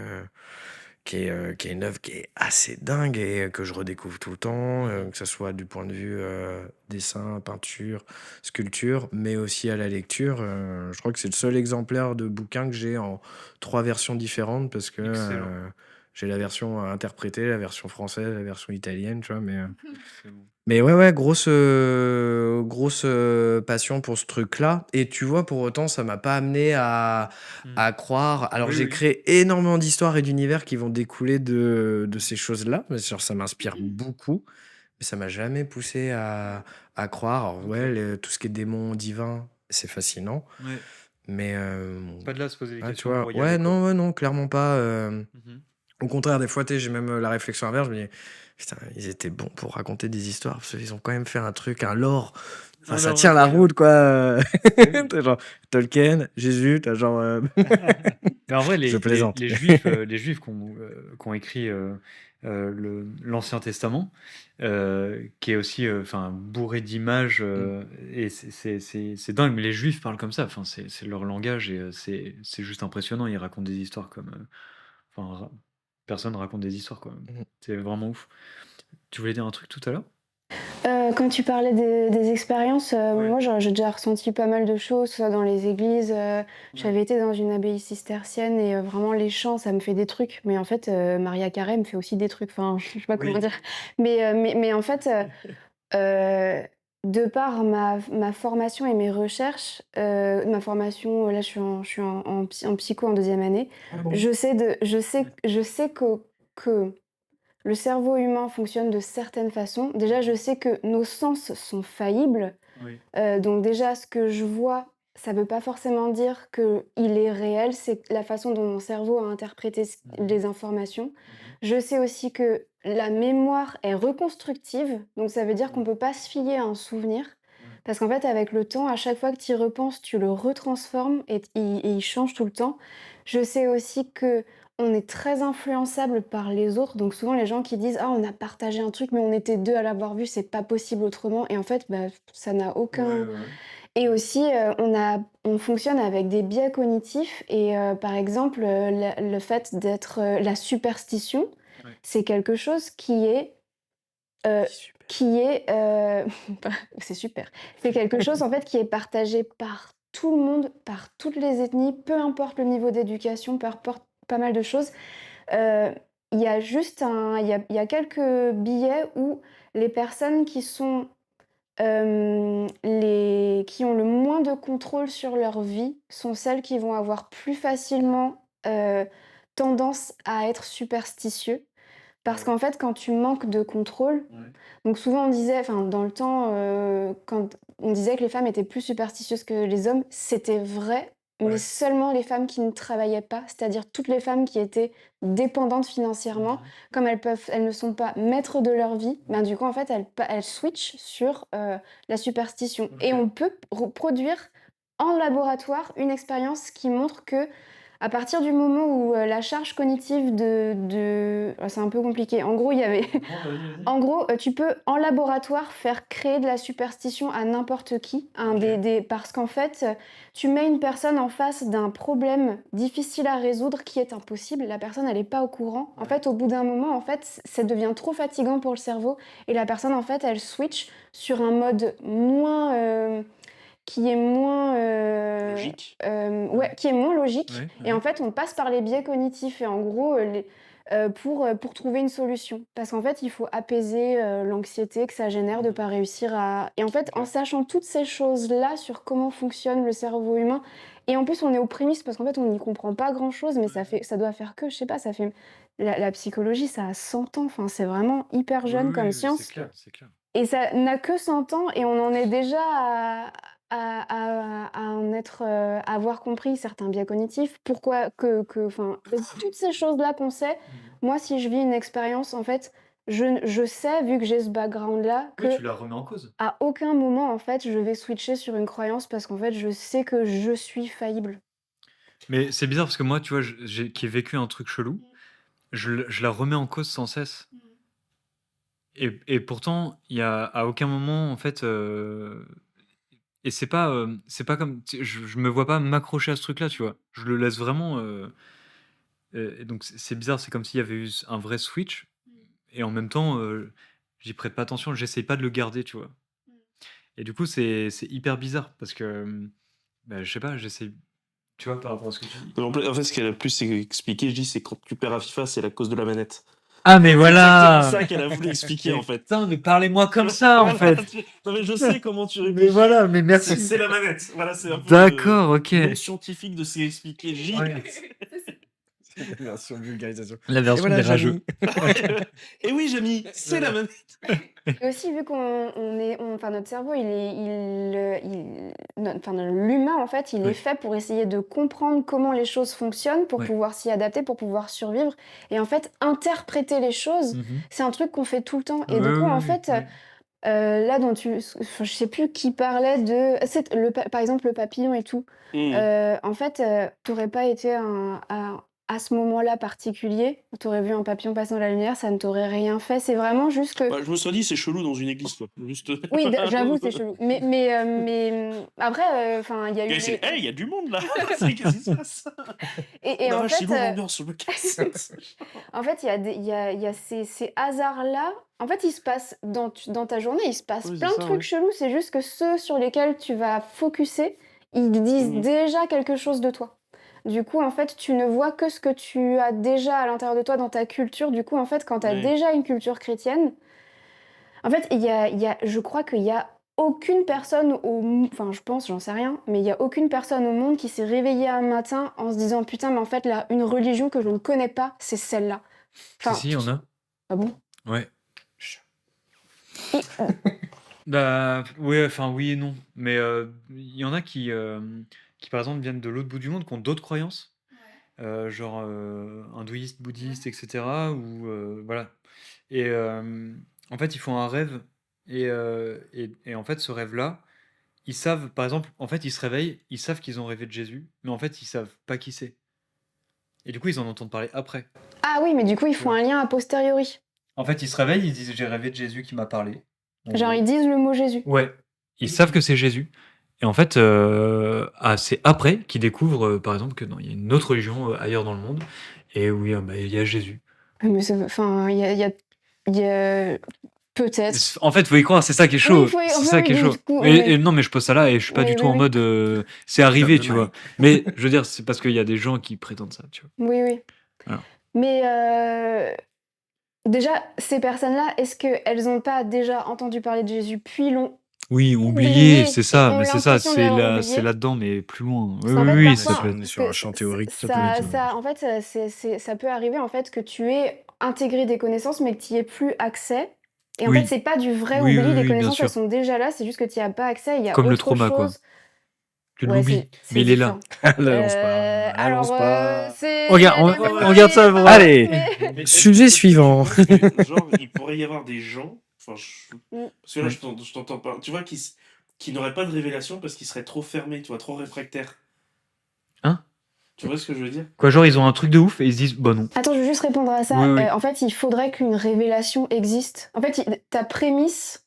une œuvre qui est assez dingue et que je redécouvre tout le temps, Mmh que ce soit du point de vue dessin, peinture, sculpture, mais aussi à la lecture. Je crois que c'est le seul exemplaire de bouquin que j'ai en 3 versions différentes parce que Excellent. j'ai la version interprétée, la version française, la version italienne, tu vois. Excellent. Mais ouais, grosse passion pour ce truc-là. Et tu vois, pour autant, ça m'a pas amené Mmh. à croire. Alors, Oui, j'ai oui. créé énormément d'histoires et d'univers qui vont découler de ces choses-là. Mais genre, ça m'inspire beaucoup. Mais ça m'a jamais poussé à croire. Alors, ouais, OK. tout ce qui est démon divin, c'est fascinant. Ouais. Mais Pas de là à se poser des ouais, tu questions vois, pour y ouais, aller, quoi. non, ouais, non, clairement pas. Mmh Au contraire, des fois, tu sais, j'ai même la réflexion inverse. Je me dis, putain, ils étaient bons pour raconter des histoires parce qu'ils ont quand même fait un truc, un lore. Enfin, ça Alors tient la incroyable. route, quoi. Eh oui. T'as genre Tolkien, Jésus, t'as genre. Mais en vrai, Je les les plaisante. les juifs, les juifs qui ont écrit, l'Ancien Testament, qui est aussi, enfin, bourré d'images, Mm. et c'est dingue, mais les juifs parlent comme ça, enfin, c'est leur langage et c'est juste impressionnant. Ils racontent des histoires comme, enfin, personne raconte des histoires, quoi. Mm. C'est vraiment ouf. Tu voulais dire un truc tout à l'heure? Quand tu parlais des expériences, Ouais, moi j'ai déjà ressenti pas mal de choses, soit dans les églises. ouais. J'avais été dans une abbaye cistercienne et vraiment les chants, ça me fait des trucs. Mais en fait, Maria Carey me fait aussi des trucs. Enfin, je sais pas comment Oui. dire. Mais en fait, Heu, de par ma formation et mes recherches, ma formation, là, je suis en psycho en deuxième année. Ah bon? Je sais que le cerveau humain fonctionne de certaines façons. Déjà, je sais que nos sens sont faillibles. Oui. Donc déjà, ce que je vois, ça veut pas forcément dire qu'il est réel, c'est la façon dont mon cerveau a interprété les informations. Je sais aussi que la mémoire est reconstructive, donc ça veut dire qu'on peut pas se fier à un souvenir. Parce qu'en fait, avec le temps, à chaque fois que tu y repenses, tu le retransformes et il change tout le temps. Je sais aussi que on est très influençable par les autres, donc souvent les gens qui disent: «Ah, on a partagé un truc, mais on était 2 à l'avoir vu, c'est pas possible autrement» et en fait, bah, ça n'a aucun et aussi, on fonctionne avec des biais cognitifs et par exemple, le fait d'être, la superstition, Ouais. c'est quelque chose heu, C'est super. qui est, bah, c'est super. C'est quelque chose en fait qui est partagé par tout le monde, par toutes les ethnies, peu importe le niveau d'éducation, peu importe pas mal de choses. Heu, il y a juste il y a quelques biais où les personnes qui ont le moins de contrôle sur leur vie sont celles qui vont avoir plus facilement, tendance à être superstitieux. Parce Ouais. qu'en fait, quand tu manques de contrôle, Ouais. donc souvent on disait, enfin dans le temps, quand on disait que les femmes étaient plus superstitieuses que les hommes, c'était vrai, mais Ouais. seulement les femmes qui ne travaillaient pas, c'est-à-dire toutes les femmes qui étaient dépendantes financièrement, comme elles ne sont pas maîtres de leur vie, ben du coup en fait elles switchent sur la superstition. Et OK. on peut reproduire en laboratoire une expérience qui montre que à partir du moment où la charge cognitive c'est un peu compliqué. En gros, il y avait Non, vas-y, vas-y. en gros, tu peux, en laboratoire, faire créer de la superstition à n'importe qui, OK. parce qu'en fait, tu mets une personne en face d'un problème difficile à résoudre qui est impossible. La personne, elle est pas au courant. En Ouais. fait, au bout d'un moment, en fait, ça devient trop fatigant pour le cerveau et la personne, en fait, elle switch sur un mode qui est moins, Logique. ouais, qui est moins logique Ouais, et en ouais. fait, on passe par les biais cognitifs et en gros, pour trouver une solution. Parce qu'en fait, il faut apaiser, l'anxiété que ça génère de pas réussir à et en fait, en OK. sachant toutes ces choses-là sur comment fonctionne le cerveau humain et en plus, on est aux prémices parce qu'en fait, on n'y comprend pas grand-chose, mais ça doit faire que, je sais pas, ça fait la psychologie, ça a 100 ans, enfin, c'est vraiment hyper Oui, jeune comme oui, c'est science clair, c'est clair. et ça n'a que 100 ans et on en est déjà à en être, à avoir compris certains biais cognitifs. Pourquoi enfin, toutes ces choses-là qu'on sait, moi, si je vis une expérience, en fait, je sais, vu que j'ai ce background-là, Oui, tu que la remets en cause. à aucun moment, en fait, je vais switcher sur une croyance parce qu'en fait, je sais que je suis faillible. Mais c'est bizarre parce que moi, tu vois, qui ai vécu un truc chelou, je la remets en cause sans cesse. Et pourtant, il y a à aucun moment, en fait, et c'est pas comme, je me vois pas m'accrocher à ce truc-là, tu vois. Je le laisse vraiment. Et donc c'est bizarre, c'est comme s'il y avait eu un vrai switch, et en même temps, j'y prête pas attention, j'essaye pas de le garder, tu vois. Et du coup, c'est hyper bizarre parce que, bah, je sais pas, j'essaye, tu vois, par rapport à ce que tu dis. En fait, ce qu'elle a plus expliqué, je dis, c'est quand tu perds à FIFA, c'est la cause de la manette. Ah, mais C'est voilà! exactement ça qu'elle a voulu expliquer, en fait. Putain, mais parlez-moi comme ça, en Voilà, fait! non, mais je sais comment tu Mais réfléchis. voilà, mais merci. C'est la manette. Voilà, c'est un peu D'accord, ok. le nom scientifique de ce qu'elle expliqué. Ouais. C'est la version vulgarisation. La Et version voilà, des rageux. Jamy. Et oui, Jamy, c'est la manette. Et aussi, vu enfin, notre cerveau, enfin, l'humain, en fait, il est Oui. fait pour essayer de comprendre comment les choses fonctionnent, pour Ouais. pouvoir s'y adapter, pour pouvoir survivre. Et en fait, interpréter les choses, Mhm. c'est un truc qu'on fait tout le temps. Et Ouais, du coup, ouais, en ouais, fait, ouais. là, enfin, je sais plus qui parlait par exemple, le papillon et tout. En fait, t'aurais pas été à ce moment-là particulier, t'aurais vu un papillon passer dans la lumière, ça ne t'aurait rien fait. C'est vraiment juste que Bah, je me suis dit, c'est chelou dans une église, quoi. Juste... oui, j'avoue, c'est chelou. Après, enfin, il y a eu Hey, des il y a du monde là. Qu'est-ce qui se passe? et La en vache, c'est fait, lourd l'ambiance, je me casse. en fait, il y a ces hasards-là. En fait, il se passe dans ta journée, il se passe Oui, c'est plein de ça, trucs ouais. chelous. C'est juste que ceux sur lesquels tu vas focuser, ils disent Mhm. déjà quelque chose de toi. Du coup, en fait, tu ne vois que ce que tu as déjà à l'intérieur de toi dans ta culture. Du coup, en fait, quand tu as Ouais. déjà une culture chrétienne, En fait, je crois qu'il y a aucune personne enfin, je pense, j'en sais rien, mais il y a aucune personne au monde qui s'est réveillée un matin en se disant putain, mais en fait, là, une religion que je ne connais pas, c'est celle-là. Si, Enfin, si, il y en a. ah bon? Ouais. Bah, ouais, enfin, oui et non. Mais il y en a qui, par exemple, viennent de l'autre bout du monde, qui ont d'autres croyances, genre hindouistes, bouddhistes, etc. Ou voilà. Et en fait, ils font un rêve. Et en fait, ce rêve-là, ils savent, par exemple, en fait, ils se réveillent, ils savent qu'ils ont rêvé de Jésus, mais en fait, ils savent pas qui c'est. Et du coup, ils en entendent parler après. Ah oui, mais du coup, ils font un lien a posteriori. En fait, ils se réveillent, ils disent j'ai rêvé de Jésus qui m'a parlé. Genre, ils disent le mot Jésus. Ouais, ils savent que c'est Jésus. Et en fait, c'est après qu'ils découvrent, par exemple, que non, il y a une autre religion ailleurs dans le monde, et oui, bah, il y a Jésus. Mais enfin, il y a peut-être. En fait, faut y croire, c'est ça qui est chaud. Oui, C'est ça qui est chaud. Et non, mais je pose ça là et je suis pas du tout en mode c'est arrivé, tu vois. Mais je veux dire, c'est parce qu'il y a des gens qui prétendent ça, tu vois. Oui. Voilà. Mais déjà, ces personnes-là, est-ce qu'elles n'ont pas déjà entendu parler de Jésus, puis l'ont Oui, oublié, c'est ça, ont mais c'est ça, l'impression de l'avoir c'est oublié. là-dedans, mais plus loin. Parce qu'en fait, Oui, parfois, ça peut On est sur un champ théorique. en fait, ça peut arriver en fait que tu aies intégré des connaissances, mais que tu n'y aies plus accès. Et en Oui. fait, c'est pas du vrai Oui, oubli, oui, les oui, bien connaissances, sûr. elles sont déjà là, c'est juste que tu n'y as pas accès, il y a Comme le autre trauma, quoi. chose. Tu Ouais, l'oublies, c'est mais il est là. différent. Lance pas. C'est Regarde, les on regarde ça, mémoires, Allez. mais- Mais Sujet est-ce que tu suivant. penses que, genre, il pourrait y avoir des gens, enfin, parce que là, Ouais. je t'entends pas, tu vois, qui n'auraient pas de révélation parce qu'ils seraient trop fermés, tu vois, trop réfractaires. Hein? Tu vois ce que je veux dire? Quoi, genre, ils ont un truc de ouf et ils se disent, bah non. Attends, je veux juste répondre à ça. Oui. En fait, il faudrait qu'une révélation existe. En fait, ta prémisse,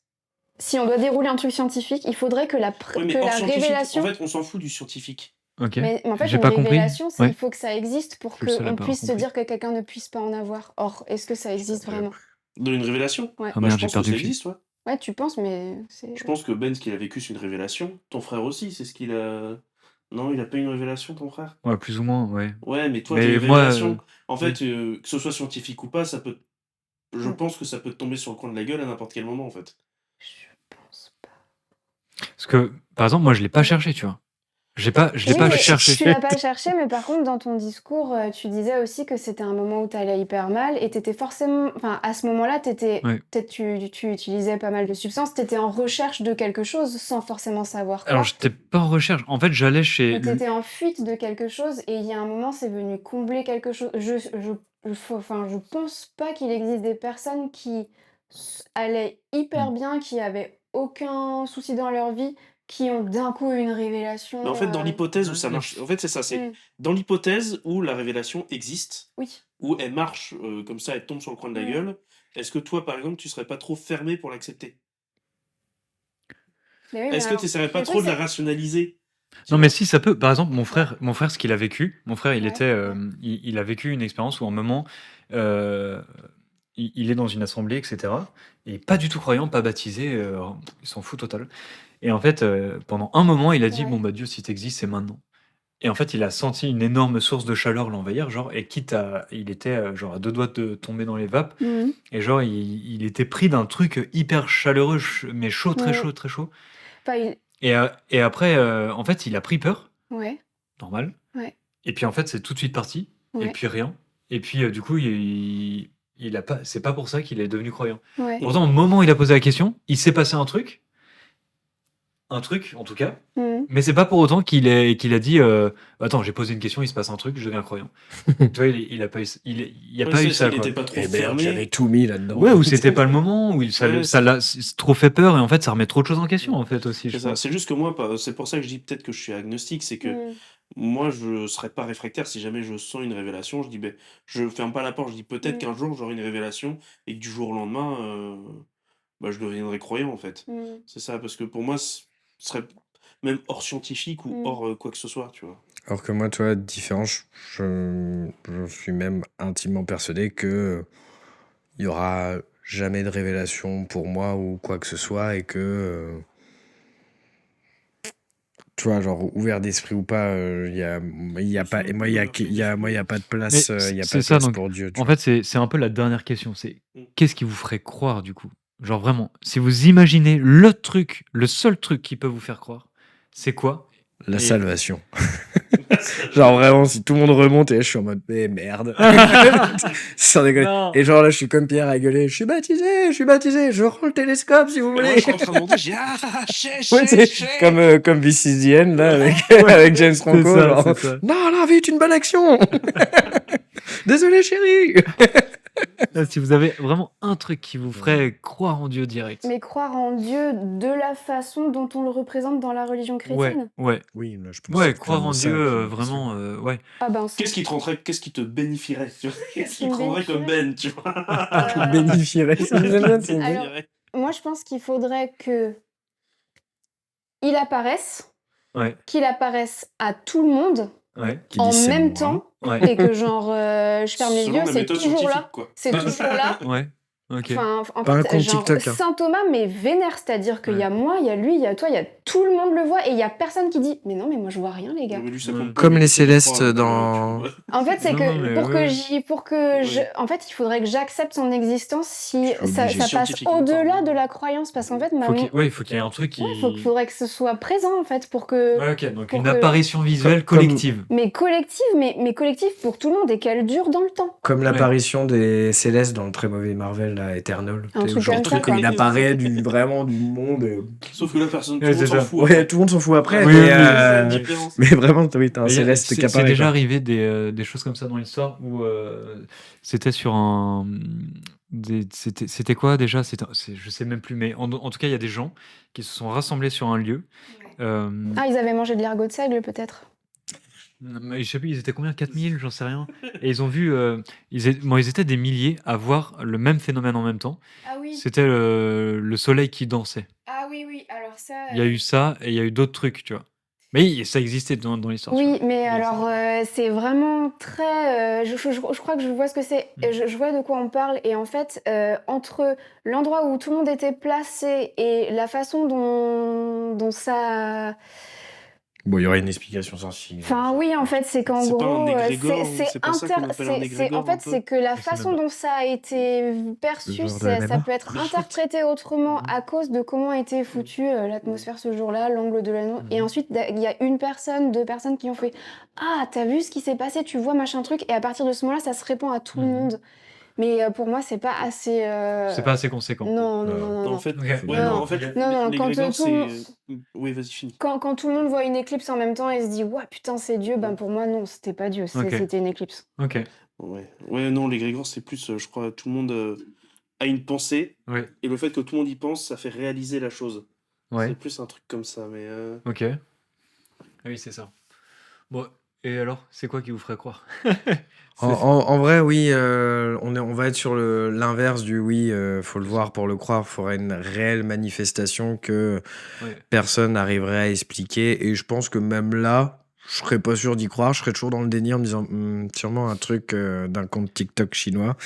si on doit dérouler un truc scientifique, il faudrait que Oui, mais que hors la scientifique, révélation... en fait, on s'en fout du scientifique. Ok. Mais en fait, J'ai une pas compris. révélation, Ouais. il faut que ça existe pour Je suis le seul à qu'on pas puisse se avoir dire que quelqu'un ne puisse pas en avoir. Or, est-ce que ça existe vraiment? Dans une révélation? Ouais. Ah Bah, merde, je j'ai pense que perdu ça le fil. existe, ouais. Ouais, tu penses, mais c'est... Je pense que Ben, ce qu'il a vécu, c'est une révélation. Ton frère aussi, c'est ce qu'il a... Non, il a pas une révélation, ton frère? Ouais, plus ou moins, ouais. Ouais, mais toi, Mais t'as une moi, révélation. En fait, oui. que ce soit scientifique ou pas, ça peut... Je pense que ça peut te tomber sur le coin de la gueule à n'importe quel moment, en fait. Je pense pas. Parce que, par exemple, moi, je l'ai pas cherché, tu vois. Je l'ai pas Oui, cherché. tu l'as pas cherché, mais par contre, dans ton discours, tu disais aussi que c'était un moment où t'allais hyper mal et t'étais forcément... Enfin, à ce moment-là, Ouais. peut-être tu utilisais pas mal de substances, t'étais en recherche de quelque chose sans forcément savoir quoi. Alors, j'étais pas en recherche. En fait, j'allais chez. Ou t'étais en fuite de quelque chose et il y a un moment, c'est venu combler quelque chose. Je pense pas qu'il existe des personnes qui allaient hyper bien, qui avaient aucun souci dans leur vie, qui ont d'un coup eu une révélation. Mais en fait, dans l'hypothèse où ça Ouais. marche... En fait, c'est ça, c'est... Mm. Dans l'hypothèse où la révélation existe, Oui. où elle marche comme ça, elle tombe sur le coin de la gueule, est-ce que toi, par exemple, tu serais pas trop fermé pour l'accepter? Mais oui, mais Est-ce que alors, tu essaierais pas le trop truc, de la c'est... rationaliser? Non, mais si ça peut. Par exemple, mon frère, ce qu'il a vécu, mon frère, il Ouais. était, il a vécu une expérience où, à un moment, il est dans une assemblée, etc. Et pas du tout croyant, pas baptisé, il s'en fout total. Et en fait, pendant un moment, il a dit, Ouais. bon bah Dieu, si t'existes, c'est maintenant. Et en fait, il a senti une énorme source de chaleur l'envahir, genre, et il était genre à 2 doigts de tomber dans les vapes, Mhm. et genre, il était pris d'un truc hyper chaleureux, mais chaud, très Ouais. chaud, très chaud. Enfin, Et après, en fait, il a pris peur, Ouais. normal. Ouais. Et puis en fait, c'est tout de suite parti. Et Ouais. puis rien. Et puis du coup, il a pas. C'est pas pour ça qu'il est devenu croyant. Ouais. Pourtant, au moment où il a posé la question, il s'est passé un truc en tout cas. Mhm. Mais c'est pas pour autant qu'il a dit attends, j'ai posé une question, il se passe un truc, je deviens croyant. Tu vois, il a pas eu, il y a pas eu ça, Il quoi. était pas trop Eh merde, fermé. j'avais tout mis là-dedans. Ouais, ou c'était pas le moment, où Ouais, ça l'a trop fait peur, et en fait, ça remet trop de choses en question, en fait, aussi, C'est je ça. pense. C'est juste que moi, c'est pour ça que je dis peut-être que je suis agnostique, c'est que Mhm. moi, je serais pas réfractaire si jamais je sens une révélation. Je dis, ben, je ferme pas la porte. Je dis peut-être qu'un jour j'aurai une révélation et que du jour au lendemain, bah, je deviendrai croyant en fait. Mhm. C'est ça, parce que pour moi, ce serait même hors scientifique ou hors quoi que ce soit, tu vois. Alors que moi, toi, différent, je suis même intimement persuadé que il y aura jamais de révélation pour moi ou quoi que ce soit et que tu vois, genre ouvert d'esprit ou pas, il y a pas, et moi il y a pas de place, Mais il y a pas c'est de ça, place donc, pour Dieu. Tu en vois. fait, c'est un peu la dernière question, c'est Mm. qu'est-ce qui vous ferait croire, du coup? genre vraiment, si vous imaginez le seul truc qui peut vous faire croire, c'est quoi? La Et salvation. Genre vraiment, si tout le monde remonte et là, je suis en mode, mais merde. Sans déconner. Non. Et genre là, je suis comme Pierre à gueuler, je suis baptisé, je rends le télescope si vous Et moi, voulez. je suis en train de monter, j'ai Ouais, c'est comme This is the End, là, avec James Franco. ça, Genre, c'est ça. non, la vie est une bonne action. Désolé, chérie. Si vous avez vraiment un truc qui vous ferait croire en Dieu direct. Mais croire en Dieu de la façon dont on le représente dans la religion chrétienne. Ouais. Oui, là, je pense Ouais, que c'est croire en clairement ça, Dieu, bien sûr. vraiment, ouais. Ah ben, Qu'est-ce qui te rendrait, qu'est-ce qui te bénéficierait, tu vois? Qu'est-ce qui me te rendrait comme bénéficierait Ben, tu vois? Bénéficierait. Ça me donne bien, c'est une Alors, moi, je pense qu'il faudrait que il apparaisse, Ouais. qu'il apparaisse à tout le monde Ouais. Qui en dit c'est même moi. temps Ouais. et que genre je ferme les Selon yeux, la c'est méthode toujours scientifique, là. quoi. C'est toujours là. Ouais. Ok. Enfin, en Pas un fait, compte genre TikTok, hein. Saint Thomas, mais vénère, c'est-à-dire qu'il y a moi, il y a lui, il y a toi, il y a tout le monde le voit et il y a personne qui dit mais non, mais moi je vois rien, les gars. Mais lui, ça Ouais. compte pas, Comme lui, les il sait pas célestes croire, dans- tu vois. En fait, c'est Non, que non, mais pour que ouais. en fait, il faudrait que j'accepte son existence si Je suis ça obligé. passe Scientifiquement au-delà parlant. de la croyance, parce qu'en fait, Il faut qu'il y ait un truc qui. faudrait que ce soit présent en fait pour que. Ouais, ok, donc pour une que- apparition visuelle Comme- collective. Mais collective pour tout le monde et qu'elle dure dans le temps. Comme l'apparition des célestes dans le très mauvais Marvel, là, Eternal. Un truc Genre, comme truc ça, comme il quoi. apparaît vraiment du monde. Sauf que là, personne, tout Ouais, le monde c'est s'en ça. fout. Ouais, tout le monde s'en fout après, Oui, mais, oui, C'est ça la oui. différence. mais vraiment, oui, t'as un Mais céleste qui c'est apparaît. déjà quoi. arrivé des choses comme ça dans l'histoire où c'était sur un. C'était quoi déjà? Je sais même plus, mais en tout cas, il y a des gens qui se sont rassemblés sur un lieu. Ah, ils avaient mangé de l'ergot de seigle peut-être. Mais je sais plus, ils étaient combien? 4000, j'en sais rien. Et ils ont vu, ils étaient des milliers à voir le même phénomène en même temps. Ah oui. C'était le soleil qui dansait. Ah oui, alors ça. Il y a eu ça et il y a eu d'autres trucs, tu vois. Mais ça existait dans l'histoire. tu Oui, vois. mais alors c'est vraiment très. Je crois que je vois ce que c'est. Mm. Je vois de quoi on parle. Et en fait, entre l'endroit où tout le monde était placé et la façon dont ça. Bon, il y aurait une explication scientifique. Enfin, oui, en fait, c'est qu'en C'est pas un gros, égrégore, c'est pas ça qu'on appelle un égrégore, en fait, un peu c'est que la Je sais façon même pas. dont ça a été perçu, Le genre de la ça mémoire. peut être interprété autrement à cause de comment a été foutue l'atmosphère ce jour-là, l'angle de l'anneau. Et Mhm. ensuite, il y a une personne, deux personnes qui ont fait Ah, t'as vu ce qui s'est passé, tu vois, machin truc. Et à partir de ce moment-là, ça se répand à tout le Mhm. monde. Mais pour moi, c'est pas assez. C'est pas assez conséquent. Non, non, Non. non, non, Non, non. en fait, Ok. ouais, Non, non, en fait, non, quand l'égrégore, tout le c'est. Oui, vas-y, finis. Quand tout le monde voit une éclipse en même temps et se dit Ouah, putain, c'est Dieu, ben pour moi, non, c'était pas Dieu, Ok. c'était une éclipse. Ok. Ouais, non, l'égrégore, c'est plus, je crois, tout le monde a une pensée, Ouais. et le fait que tout le monde y pense, ça fait réaliser la chose. Ouais. C'est plus un truc comme ça, mais. Ok. Ah oui, c'est ça. Bon, et alors, c'est quoi qui vous ferait croire? En vrai, oui, on va être sur l'inverse du oui, faut le voir pour le croire. Il faudrait une réelle manifestation que Ouais. personne n'arriverait à expliquer. Et je pense que même là, je serais pas sûr d'y croire. Je serais toujours dans le déni en me disant sûrement un truc d'un compte TikTok chinois.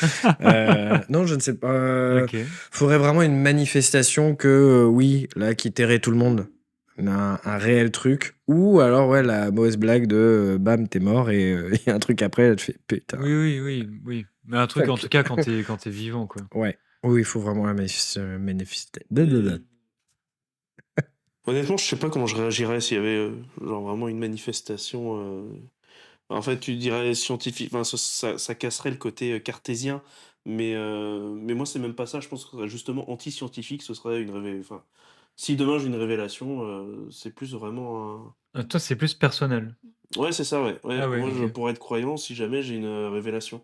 Non, je ne sais pas. Ok. Faudrait vraiment une manifestation que oui, là, qui tairait tout le monde. Un réel truc. Ou alors, ouais, la mauvaise blague de bam, t'es mort et il y a un truc après, là, tu fais putain. Oui. Mais un truc, en Fuck. tout cas, quand t'es vivant, quoi. Ouais. Oui, il faut vraiment la manifester. Honnêtement, je sais pas comment je réagirais s'il y avait genre vraiment une manifestation. En fait, tu dirais scientifique, enfin, ça casserait le côté cartésien, mais moi, c'est même pas ça. Je pense que ce serait justement anti-scientifique. Ce serait une révélation. Enfin, si demain j'ai une révélation, c'est plus vraiment un. Toi, c'est plus personnel. Ouais, c'est ça, ouais. Ah ouais, Moi, ok. pourrais être croyant si jamais j'ai une révélation.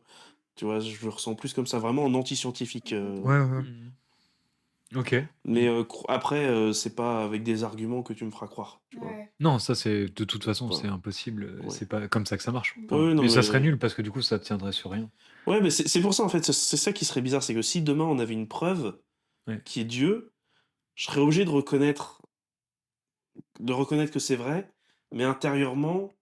Tu vois, je le ressens plus comme ça, vraiment en anti-scientifique. Ouais. Mhm. Ok. Mais après, c'est pas avec des arguments que tu me feras croire. Tu vois. Non, ça, c'est de toute façon, Ouais. c'est impossible. Ouais. C'est pas comme ça que ça marche. Ouais, non, Et ça mais- serait nul parce que du coup, ça tiendrait sur rien. Ouais, mais c'est pour ça, en fait, c'est ça qui serait bizarre, c'est que si demain on avait une preuve Ouais. qui est Dieu, je serais obligé de reconnaître que c'est vrai, mais intérieurement,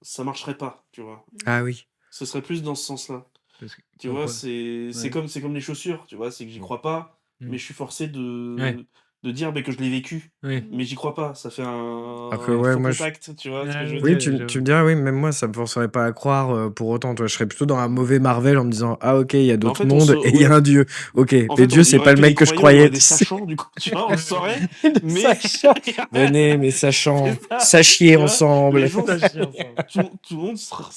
ça marcherait pas, tu vois. Ah oui. Ce serait plus dans ce sens-là. Parce que- Tu vois, pourquoi c'est Ouais. comme les chaussures, tu vois, c'est que j'y crois pas, Mm. mais je suis forcé de Ouais. de dire que je l'ai vécu. Oui. Mais j'y crois pas. Ça fait Alors que, un ouais, faux moi, contact, tu vois ce que je veux oui, dire? tu me diras, oui, même moi, ça me forcerait pas à croire pour autant. Toi, je serais plutôt dans un mauvais Marvel en me disant, ah, ok, il y a Bah, en d'autres fait, mondes et il y a ouais. un dieu. Ok, En mais fait, Dieu, il y c'est aurait pas le que des mec que je croyants, il y croyais. aurait des Tu sais. sachants, du coup, tu vois, on le saurait. Des Mais sachants. Venez, mes sachants, c'est ça, sachiez tu vois. ensemble. Les gens, Sachiez ensemble. tout le monde sera...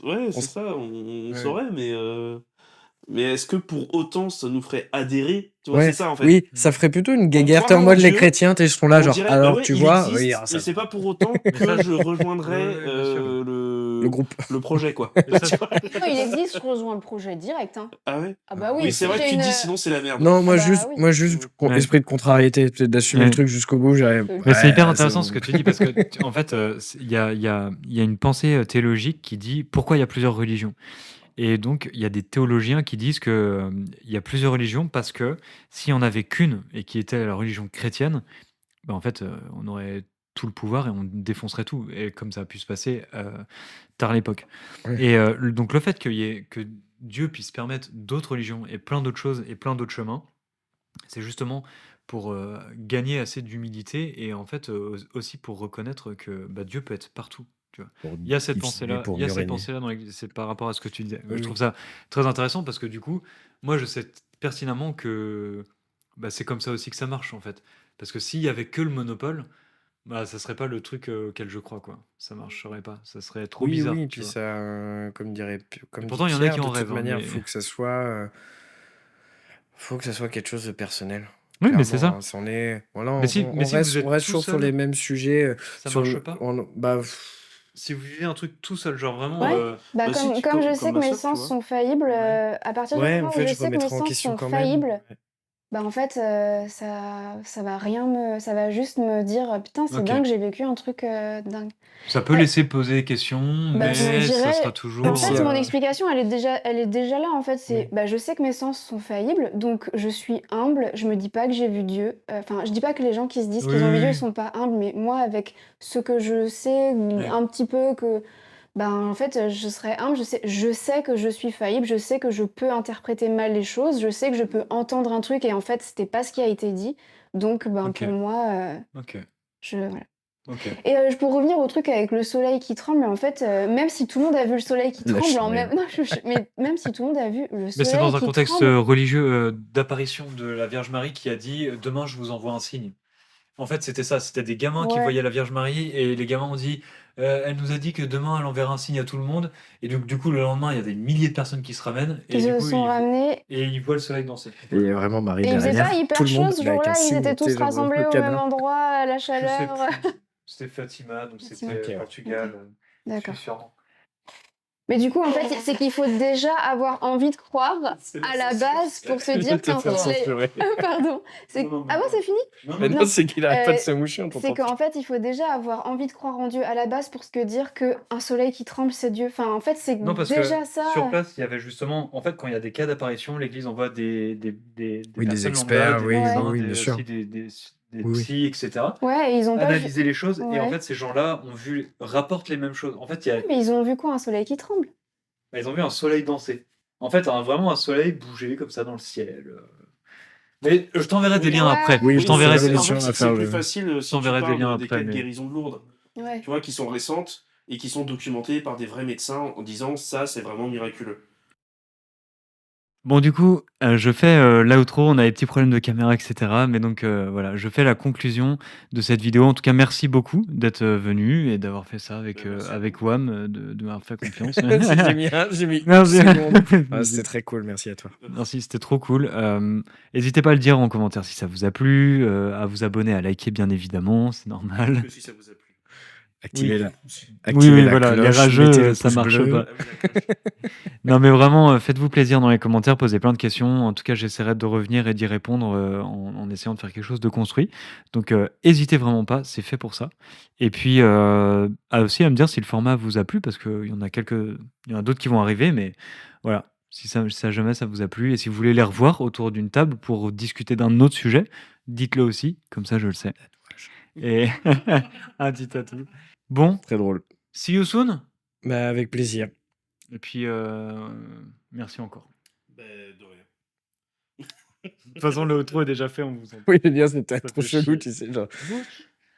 Ouais, On c'est s- ça, on ouais. saurait, mais est-ce que pour autant ça nous ferait adhérer? Tu vois, c'est Ouais, ça en fait. oui, ça ferait plutôt une On guéguerre. T'es croirait en en mode les Dieu, chrétiens, ils seront là, on genre, dirait, bah alors, ouais, tu il vois, oui, existe, alors mais ça, c'est pas pour autant Mais ça, que je rejoindrais ouais, bien sûr. le le groupe. projet, quoi. Mais ça, Tu vois? Non, il existe, je rejoins le projet direct, hein. Ah ouais? Ah bah Oui, oui, c'est si vrai que j'ai tu une... dis sinon c'est la merde. Non, Ah moi, bah juste, oui. moi, juste Ouais. esprit de contrariété, peut-être d'assumer Ouais. le truc jusqu'au bout. J'arrive. Mais c'est hyper Ouais, intéressant bon. ce que tu dis parce que, en fait, il y a une pensée théologique qui dit pourquoi il y a plusieurs religions. Et donc, il y a des théologiens qui disent que il y a plusieurs religions parce que s'il n'y en avait qu'une et qui était la religion chrétienne, bah, en fait, on aurait tout le pouvoir et on défoncerait tout. Et comme ça a pu se passer tard à l'époque. Ouais. Et donc, le fait que Dieu puisse permettre d'autres religions et plein d'autres choses et plein d'autres chemins, c'est justement pour gagner assez d'humilité et en fait aussi pour reconnaître que bah, Dieu peut être partout. Tu vois. Pour Il y a cette diffuser, pensée-là, pour il y a mieux cette régner. pensée-là dans l'Église. C'est par rapport à ce que tu disais. Oui, Je trouve oui. ça très intéressant parce que du coup, moi je sais pertinemment que bah, c'est comme ça aussi que ça marche en fait. Parce que s'il y avait que le monopole, bah ça serait pas le truc auquel je crois quoi. Ça marcherait pas, ça serait trop Oui, bizarre, oui, tu puis vois. ça, comme Et comme dit pourtant il y en a Pierre, qui de en toute rêvent, hein, manière, mais faut que ça soit quelque chose de personnel. oui, mais c'est Clairement, ça. hein. Voilà, Mais si vous on êtes reste tout toujours sur les seul, mêmes sujets. ça marche pas. Bah, Si vous vivez un truc tout seul, genre vraiment, Ouais, bah Bah si, comme je sais comme que ma mes sœur, tu sens vois. sont faillibles, ouais. à partir du ouais, moment en où fait, je je sais que mes remettrai en sens question sont quand même. faillibles, Ouais. bah en fait, ça va rien me... Ça va juste me dire, putain, c'est Ok. dingue, j'ai vécu un truc dingue. Ça peut Ouais, laisser poser des questions, bah je mais ça dirais... sera En toujours. Puis, fait, mon explication, elle est déjà là, en fait. C'est, oui. bah, je sais que mes sens sont faillibles, donc je suis humble. Je me dis pas que j'ai vu Dieu. Enfin, je dis pas que les gens qui se disent Oui, qu'ils ont vu Dieu, ils oui, sont pas humbles, mais moi, avec ce que je sais, oui. un petit peu que... Ben, en fait, je serais humble, je sais que je suis faillible, je sais que je peux interpréter mal les choses, je sais que je peux entendre un truc et en fait, c'était pas ce qui a été dit. Donc, ben, Ok. pour moi, Ok. voilà. Ok. Et pour revenir au truc avec le soleil qui tremble, en fait, même si tout le monde a vu le soleil qui Lâche tremble, rien. non, mais même si tout le monde a vu le Mais c'est soleil dans un qui contexte tremble, religieux d'apparition de la Vierge Marie qui a dit demain je vous envoie un signe. En fait, c'était ça. C'était des gamins qui ouais. voyaient la Vierge Marie et les gamins ont dit elle nous a dit que demain elle enverra un signe à tout le monde. Et donc, du coup, le lendemain, il y a des milliers de personnes qui se ramènent et Qui du se coup, sont ramenés. ils voient le soleil danser. Et il y a vraiment Marie Et il faisait derrière. pas hyper Tout le chaud monde ce là, avec un jour-là, ils signe, étaient tu sais, tous genre rassemblés le au même cadre. endroit, à la Je sais chaleur. plus. C'était Fatima, donc Fatima. c'était Ok, ouais. Portugal. D'accord. Sûrement. Mais du coup, en fait, c'est qu'il faut déjà avoir envie de croire à la base pour se dire qu'un soleil... Pardon. Ah bon, c'est fini? Mais non, c'est qu'il arrête pas de Euh, se moucher. On C'est t'entend. qu'en fait, il faut déjà avoir envie de croire en Dieu à la base pour se dire qu'un soleil qui tremble, c'est Dieu. Enfin, en fait, c'est Non, parce déjà que ça. sur place, il y avait justement, en fait, quand il y a des cas d'apparition, l'Église envoie des Oui, des personnes experts, lambda, des oui, Ouais. oui, médecins, bien sûr. aussi des Oui, oui. psys, etc. Ouais, et ils ont pas vu... Analyser les choses, et en Ouais. fait, ces gens-là rapportent les mêmes choses. En fait, Mais ils ont vu quoi, un soleil qui tremble? ils ont vu un soleil danser. En fait, vraiment un soleil bouger comme ça dans le ciel. Mais je t'enverrai des liens Ouais. après. Oui, je je t'enverrai ferai des En liens. l'émission fait, à c'est faire plus le. facile si tu t'enverrai des liens parles des après, cas de mais guérison lourde, Ouais. tu vois, qui sont récentes et qui sont documentées par des vrais médecins en disant ça, c'est vraiment miraculeux. bon, du coup, je fais l'outro. On a des petits problèmes de caméra, etc. Mais donc, voilà, je fais la conclusion de cette vidéo. En tout cas, merci beaucoup d'être venu et d'avoir fait ça avec, Merci à avec WAM, de m'avoir fait confiance. J'ai mis une Merci. seconde. Ah, c'était très cool, merci à toi. Merci, c'était trop cool. N'hésitez pas à le dire en commentaire si ça vous a plu, à vous abonner, à liker, bien évidemment, c'est normal. Que si ça vous a plu. Activez Oui. la, Oui, activez la voilà, les cloche, rageux, mettez le ça pouce marche bleu. pas. Non, mais vraiment, faites-vous plaisir dans les commentaires, posez plein de questions. En tout cas, j'essaierai de revenir et d'y répondre en essayant de faire quelque chose de construit. Donc, hésitez vraiment pas, c'est fait pour ça. Et puis, aussi à me dire si le format vous a plu, parce qu'il y en a il y en a d'autres qui vont arriver, mais voilà, si ça jamais ça vous a plu, et si vous voulez les revoir autour d'une table pour discuter d'un autre sujet, dites-le aussi, comme ça je le sais. Et un petit tatou. Bon, Très drôle. see you soon. Bah, avec plaisir. Et puis, merci encore. Ben, de rien. De toute façon, le outro est déjà fait, on vous entend. Oui, je veux dire, c'était Ça trop fait chelou, chier. tu sais, genre.